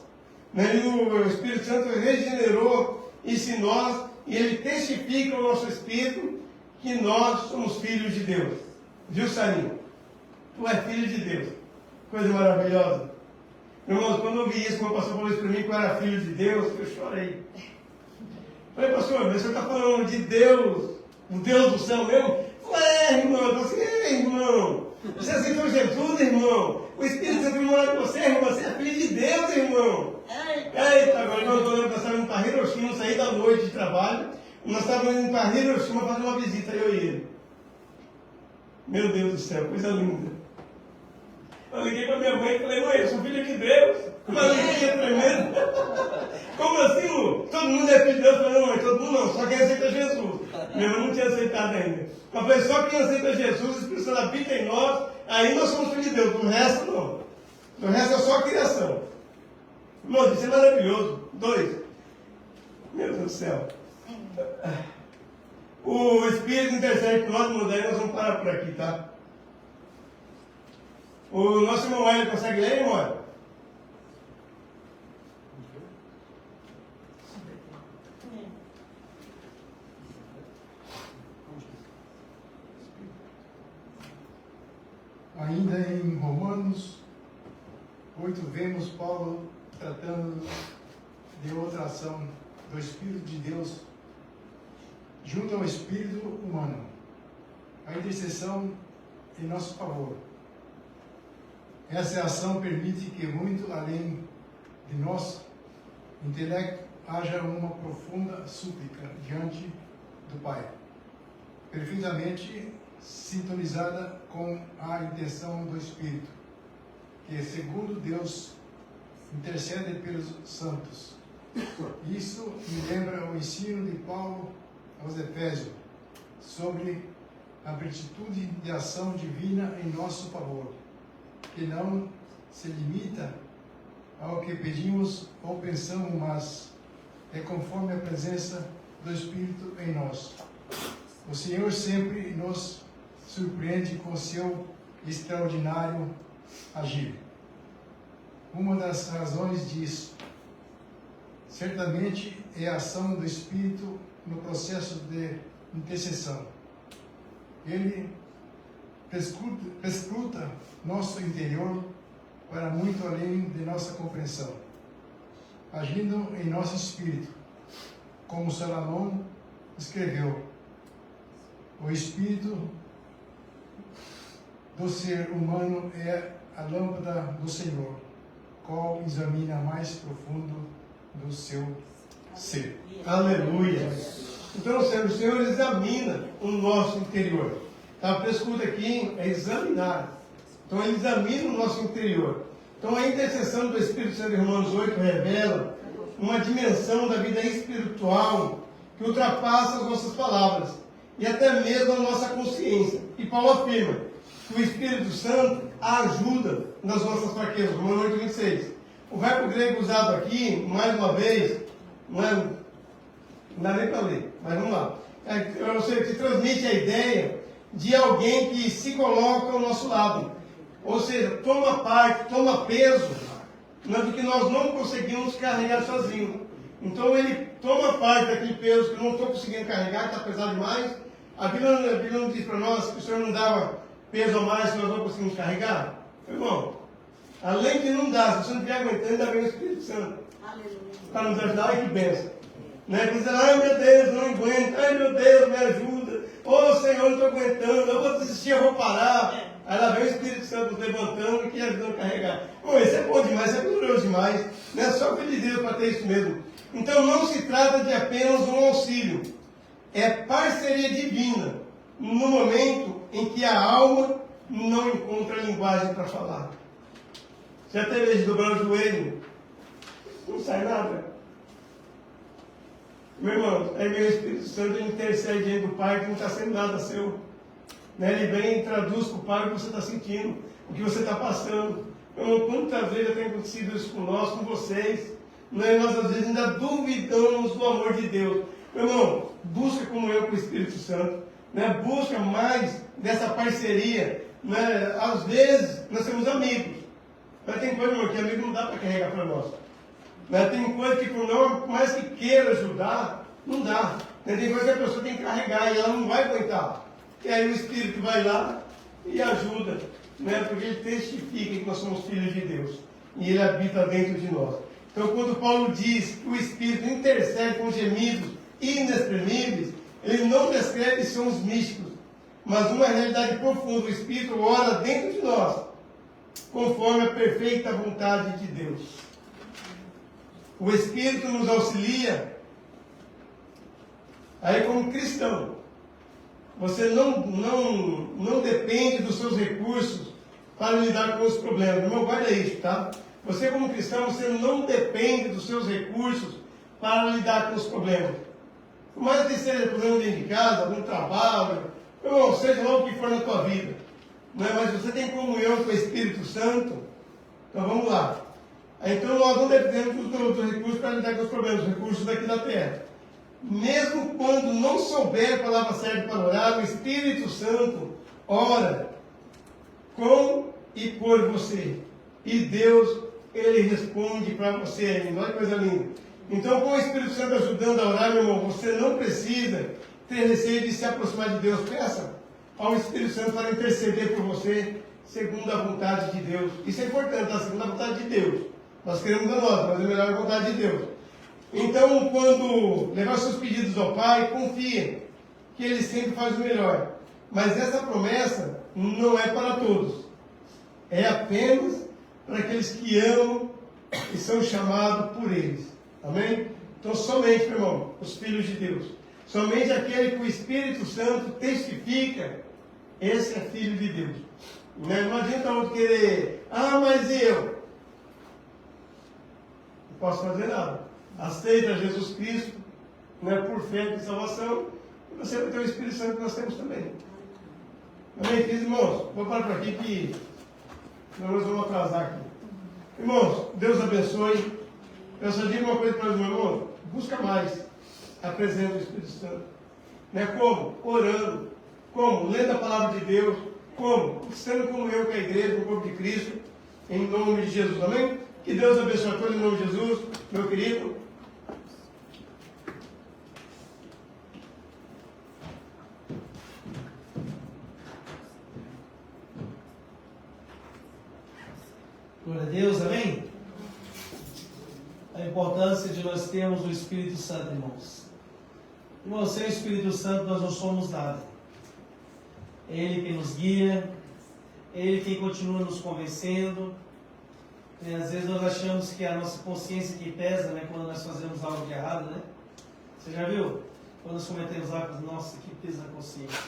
E o Espírito Santo regenerou isso em nós e ele testifica ao nosso espírito que nós somos filhos de Deus. Viu, Sarinho? Tu és filho de Deus. Coisa maravilhosa. Irmãos, quando eu vi isso, quando o pastor falou isso para mim, que eu era filho de Deus, eu chorei. Falei, pastor, mas você está falando de Deus, o Deus do céu mesmo? Falei, irmão. Eu falei assim, irmão, você aceitou Jesus, irmão? O Espírito Santo mora com você, irmão, você é filho de Deus, irmão. Eita, agora nós estávamos indo para Hiroshima, saí da noite de trabalho, nós estávamos indo para Hiroshima fazer uma visita, eu e ele. Meu Deus do céu, coisa linda. Eu liguei para minha mãe e falei, mãe, eu sou filho de Deus. Uma alegria tremenda. Como assim, Lu? Todo mundo é filho de Deus? Eu falei, não, mãe, todo mundo não, só quem aceita Jesus. Minha mãe não tinha aceitado ainda. Mas falei, só quem aceita Jesus, o Espírito Santo habita em nós, aí nós somos filhos de Deus. Do resto, não. Do resto é só a criação. Irmão, isso é maravilhoso. 2. Meu Deus do céu. O Espírito intercede por nós, irmãos, daí nós vamos parar por aqui, tá? O nosso irmão Hélio consegue ler, irmão? Ainda em Romanos 8, vemos Paulo tratando de outra ação do Espírito de Deus junto ao Espírito humano. A intercessão em nosso favor. Essa ação permite que, muito além de nosso intelecto, haja uma profunda súplica diante do Pai, perfeitamente sintonizada com a intenção do Espírito, que, segundo Deus, intercede pelos santos. Isso me lembra o ensino de Paulo aos Efésios sobre a virtude de ação divina em nosso favor, que não se limita ao que pedimos ou pensamos, mas é conforme a presença do Espírito em nós. O Senhor sempre nos surpreende com seu extraordinário agir. Uma das razões disso, certamente, é a ação do Espírito no processo de intercessão. Ele perscruta nosso interior para muito além de nossa compreensão, agindo em nosso espírito, como Salomão escreveu: o espírito do ser humano é a lâmpada do Senhor, qual examina mais profundo do seu ser. Aleluia. Então, o Senhor examina o nosso interior. A escuta aqui é examinar. Então, ele examina o nosso interior. Então, a intercessão do Espírito Santo em Romanos 8 revela uma dimensão da vida espiritual que ultrapassa as nossas palavras e até mesmo a nossa consciência. E Paulo afirma que o Espírito Santo ajuda nas nossas fraquezas. Romanos 8, 26. O verbo grego usado aqui, mais uma vez, não dá nem para ler, mas vamos lá. Ou seja, que transmite a ideia de alguém que se coloca ao nosso lado. Ou seja, toma parte, toma peso, do que nós não conseguimos carregar sozinhos. Então ele toma parte daquele peso que eu não estou conseguindo carregar, está pesado demais. A Bíblia não diz para nós que o Senhor não dava peso a mais que nós não conseguimos carregar? Irmão, além de não dar, se você não estiver aguentando, ainda vem o Espírito Santo para nos ajudar. Ai, que benção. Né? Diz, ai meu Deus, não aguento, ai meu Deus, me ajuda, ô Senhor, não estou aguentando, eu vou desistir, eu vou parar. Aí lá vem o Espírito Santo nos levantando e que ajudando a carregar. Bom, isso é bom demais, isso é glorioso demais, não é só pedir Deus para ter isso mesmo. Então não se trata de apenas um auxílio, é parceria divina no momento em que a alma não encontra linguagem para falar. Já teve vez de dobrar o joelho? Não sai nada. Meu irmão, aí meu Espírito Santo intercede diante do Pai que não está sendo nada seu. Né? Ele vem e traduz para o Pai o que você está sentindo, o que você está passando. Meu irmão, quantas vezes já tem acontecido isso com nós, com vocês? Né? Nós às vezes ainda duvidamos do amor de Deus. Meu irmão, busca comunhão com o Espírito Santo. Né? Busca mais dessa parceria. Né? Às vezes nós temos amigos. Mas tem coisa, irmão, que amigo não dá para carregar para nós. Mas tem coisa que, por mais que queira ajudar, não dá. Tem coisa que a pessoa tem que carregar e ela não vai aguentar. E aí o Espírito vai lá e ajuda, né? Porque ele testifica que nós somos filhos de Deus. e Ele habita dentro de nós. Então, quando Paulo diz que o Espírito intercede com gemidos inexprimíveis, ele não descreve sons místicos, mas uma realidade profunda. O Espírito ora dentro de nós, conforme a perfeita vontade de Deus. O Espírito nos auxilia. Aí, como cristão, você não depende dos seus recursos para lidar com os problemas. Irmão, guarda isso, tá? Você, como cristão, você não depende dos seus recursos para lidar com os problemas. Por mais que seja problema dentro de casa, no trabalho, irmão, seja lá o que for na tua vida. Não é? Mas você tem comunhão com o Espírito Santo. Então vamos lá. Então nós não dependemos dos recursos para lidar com os problemas, os recursos daqui da terra. Mesmo quando não souber a palavra certa para orar, o Espírito Santo ora com e por você. E Deus, Ele responde para você ainda. Olha que coisa linda. Então, com o Espírito Santo ajudando a orar, meu irmão, você não precisa ter receio de se aproximar de Deus. Peça ao Espírito Santo para interceder por você, segundo a vontade de Deus. Isso é importante, a segundo a vontade de Deus. Nós queremos a nossa, mas é melhor a vontade de Deus. Então, quando levar seus pedidos ao Pai, confie que Ele sempre faz o melhor. Mas essa promessa não é para todos. É apenas para aqueles que amam e são chamados por eles. Amém? Então, somente, meu irmão, os filhos de Deus. Somente aquele que o Espírito Santo testifica, esse é filho de Deus. Não adianta outro querer, mas eu não posso fazer nada. Aceita Jesus Cristo, por fé de salvação, e você vai ter o Espírito Santo que nós temos também. Amém, queridos irmãos? Vou parar por aqui que nós vamos atrasar aqui. Irmãos, Deus abençoe. Eu só digo uma coisa para os meus irmãos: busca mais a presença do Espírito Santo. Como? Orando. Como? Lendo a palavra de Deus. Como? Estando como eu com a igreja, no corpo de Cristo, em nome de Jesus. Amém? Que Deus abençoe a todos em nome de Jesus, meu querido. Glória a Deus, amém? A importância de nós termos o Espírito Santo, irmãos. Irmãos, sem o Espírito Santo nós não somos nada. É Ele quem nos guia, é Ele quem continua nos convencendo. E às vezes nós achamos que é a nossa consciência que pesa, quando nós fazemos algo de errado, Você já viu? Quando nós cometemos algo, nossa, que peso na consciência.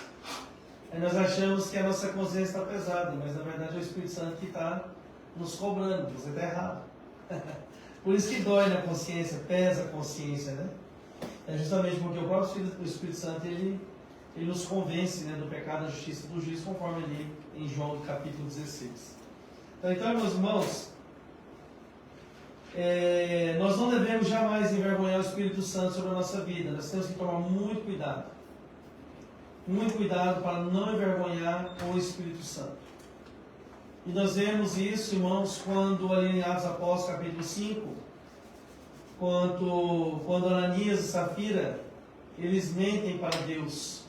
Aí nós achamos que a nossa consciência está pesada, mas na verdade é o Espírito Santo que está nos cobrando, você está errado. Por isso que dói na consciência, pesa a consciência, É justamente porque o próprio Espírito Santo, ele nos convence, do pecado, da justiça e do juízo, conforme ali em João capítulo 16. Então, meus irmãos, nós não devemos jamais envergonhar o Espírito Santo sobre a nossa vida. Nós temos que tomar muito cuidado. Muito cuidado para não envergonhar o Espírito Santo. E nós vemos isso, irmãos, quando ali em Atos Apóstolos, capítulo 5, quando Ananias e Safira, eles mentem para Deus.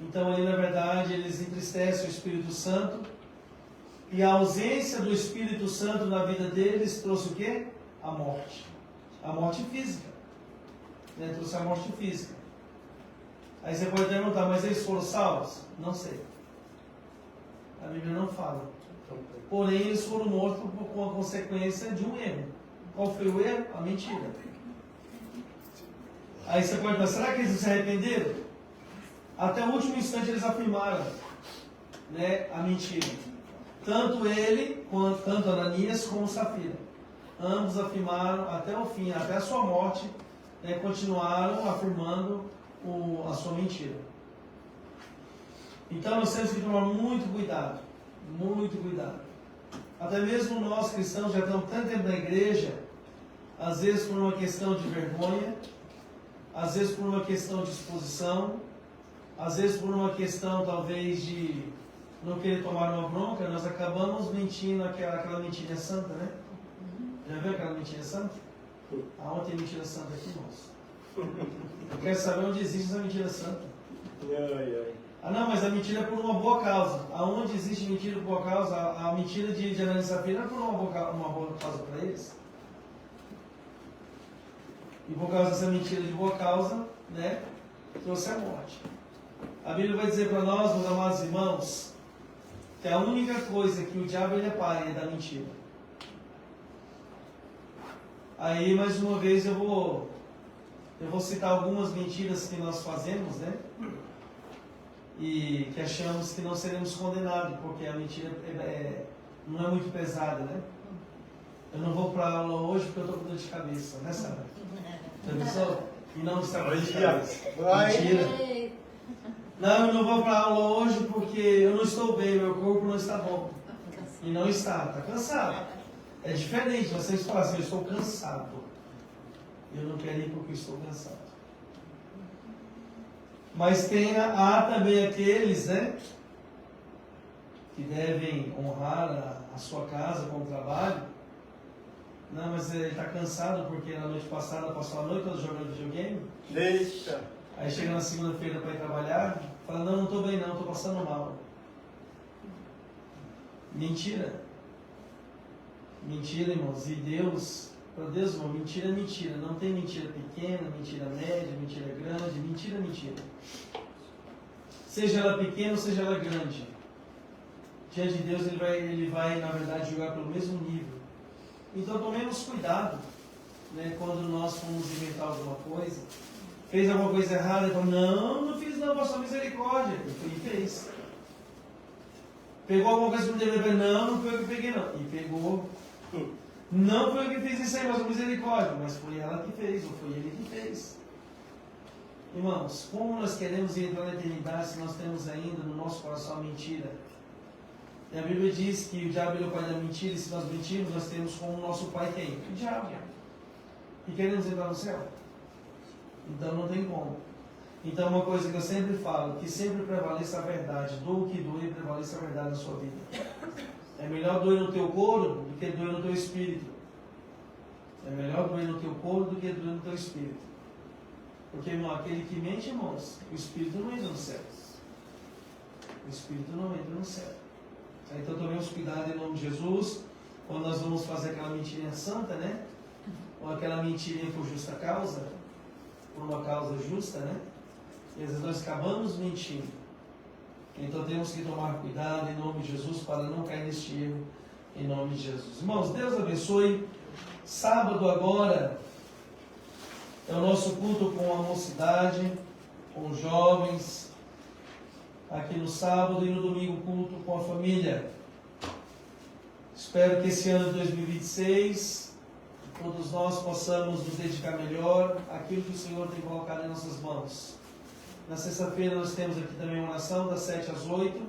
Então ali, na verdade, eles entristecem o Espírito Santo. E a ausência do Espírito Santo na vida deles trouxe o quê? A morte. A morte física. Trouxe a morte física. Aí você pode perguntar, mas eles foram salvos? Não sei. A Bíblia não fala. Porém, eles foram mortos por a consequência de um erro. Qual foi o erro? A mentira. Aí você pode pensar, será que eles se arrependeram? Até o último instante eles afirmaram a mentira. Tanto ele, tanto Ananias como Safira. Ambos afirmaram até o fim, até a sua morte, continuaram afirmando a sua mentira. Então nós temos que tomar muito cuidado. Muito cuidado. Até mesmo nós cristãos já estamos tanto tempo na igreja, às vezes por uma questão de vergonha, às vezes por uma questão de exposição, às vezes por uma questão talvez de não querer tomar uma bronca, nós acabamos mentindo aquela mentirinha santa, Já viu aquela mentirinha santa? Aonde tem mentira santa aqui, irmãos? Eu quero saber onde existe essa mentira santa. Ah, não, mas a mentira é por uma boa causa. Aonde existe mentira por boa causa, a mentira de Ananias e Safira não é por uma boa causa para eles. E por causa dessa mentira de boa causa, né, trouxe a morte. A Bíblia vai dizer para nós, meus amados irmãos, que a única coisa que o diabo ele é pai é da mentira. Aí, mais uma vez, eu vou citar algumas mentiras que nós fazemos, né? E que achamos que não seremos condenados, porque a mentira não é muito pesada, né? Eu não vou para a aula hoje porque eu estou com dor de cabeça, né, Sara? Já pensou? E não está com dor de cabeça. Mentira. Não, eu não vou para a aula hoje porque eu não estou bem, meu corpo não está bom. E não está cansado. É diferente, vocês falam assim, eu estou cansado. Eu não quero ir porque eu estou cansado. Mas há também aqueles, né, que devem honrar a sua casa com o trabalho. Não, mas ele está cansado porque na noite passada passou a noite toda jogando videogame. Deixa. Aí chega na segunda-feira para ir trabalhar, fala, não estou bem não, estou passando mal. Mentira. Mentira, irmãos. E Deus, para Deus, irmão, mentira é mentira. Não tem mentira pequena, mentira média, mentira grande, mentira é mentira. Seja ela pequena ou seja ela grande. Diante de Deus ele vai, na verdade, jogar pelo mesmo nível. Então tomemos cuidado, né, quando nós formos inventar alguma coisa. Fez alguma coisa errada e falou, não fiz não, passou misericórdia. E fez. Pegou alguma coisa que não deveria, não foi eu que peguei não. E pegou. Não foi eu que fiz isso aí, mas misericórdia. Mas foi ela que fez, ou foi ele que fez. Irmãos, como nós queremos entrar na eternidade se nós temos ainda no nosso coração a mentira? E a Bíblia diz que o diabo é o pai da mentira, e se nós mentirmos, nós temos como nosso pai quem? O diabo. E queremos entrar no céu? Então não tem como. Então uma coisa que eu sempre falo, que sempre prevaleça a verdade, doa o que doer, prevaleça a verdade na sua vida. É melhor doer no teu couro do que doer no teu espírito. É melhor doer no teu couro do que doer no teu espírito. Porque, irmão, aquele que mente, irmãos, o espírito não entra no céu. O espírito não entra no céu. Então tomemos cuidado em nome de Jesus, quando nós vamos fazer aquela mentirinha santa, né? Ou aquela mentirinha por justa causa, por uma causa justa, né? E às vezes nós acabamos mentindo. Então temos que tomar cuidado em nome de Jesus para não cair neste erro, em nome de Jesus. Irmãos, Deus abençoe. Sábado agora é o nosso culto com a mocidade, com os jovens. Aqui no sábado e no domingo culto com a família. Espero que esse ano de 2026 todos nós possamos nos dedicar melhor àquilo que o Senhor tem colocado em nossas mãos. Na sexta-feira nós temos aqui também uma oração das 7 às 8.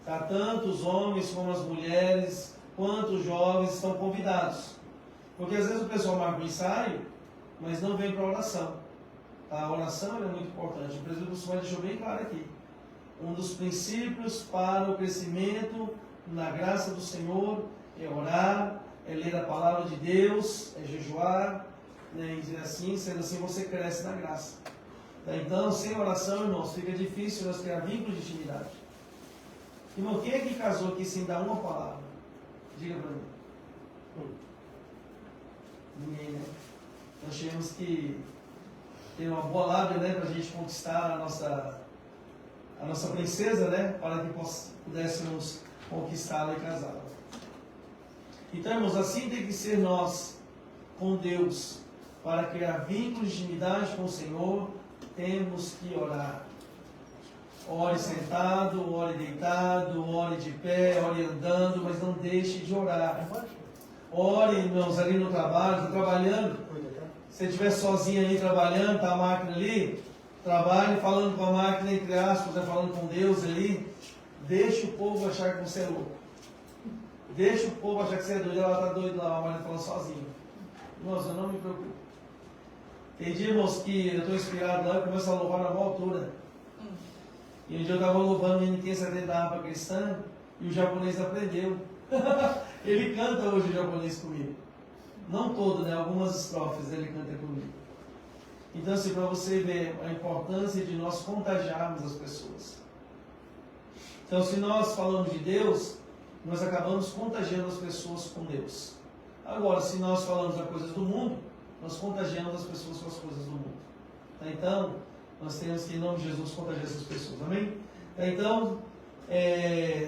Tá? Tanto os homens como as mulheres, quanto os jovens estão convidados. Porque às vezes o pessoal marca o ensaio, mas não vem para a oração. Tá? A oração é muito importante. O presbítero Gustavo deixou bem claro aqui. Um dos princípios para o crescimento na graça do Senhor é orar, é ler a palavra de Deus, é jejuar, né, e dizer assim, sendo assim você cresce na graça. Então, sem oração, irmãos, fica difícil nós criar vínculo de intimidade. Irmão, quem é que casou aqui sem dar uma palavra? Diga para mim. Ninguém, né? Nós tínhamos que ter uma boa lábia, né, para a gente conquistar a nossa princesa, né, para que pudéssemos conquistá-la e casá-la. Então, irmãos, assim tem que ser nós com Deus. Para criar vínculos de intimidade com o Senhor, temos que orar. Ore sentado, ore deitado, ore de pé, ore andando, mas não deixe de orar. Ore, irmãos, ali no trabalho, está trabalhando. Se estiver sozinho ali trabalhando, está a máquina ali, trabalhe falando com a máquina, entre aspas, né, falando com Deus ali. Deixa o povo achar que você é louco. Deixa o povo achar que você é doido. Ela está doida lá, a máquina falando sozinha. Irmãos, eu não me preocupo. Tem dia, irmãos, que eu estou inspirado lá e começo a louvar na boa altura. E um dia eu estava louvando o NT70 da APA cristã e o japonês aprendeu. Ele canta hoje o japonês comigo. Não todo, né? Algumas estrofes ele canta comigo. Então, assim, para você ver a importância de nós contagiarmos as pessoas. Então, se nós falamos de Deus, nós acabamos contagiando as pessoas com Deus. Agora, se nós falamos das coisas do mundo, nós contagiamos as pessoas com as coisas do mundo. Tá? Então, nós temos que, em nome de Jesus, contagiar essas pessoas. Amém? Tá? Então,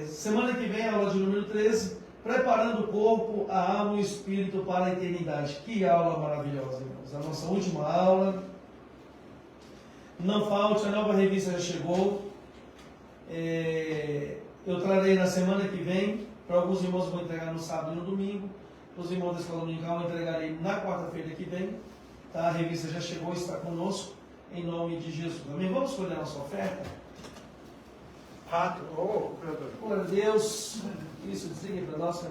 semana que vem, aula de número 13, preparando o corpo, a alma e o espírito para a eternidade. Que aula maravilhosa, irmãos. A nossa última aula. Não falte, a nova revista já chegou. Eu trarei na semana que vem. Para alguns irmãos vou entregar no sábado e no domingo. Para os irmãos da escola dominical eu entregarei na quarta-feira que vem. Tá? A revista já chegou, está conosco. Em nome de Jesus. Amém? Vamos escolher a nossa oferta? Rato. Oh, Glória a Deus. Isso, desligue para nós.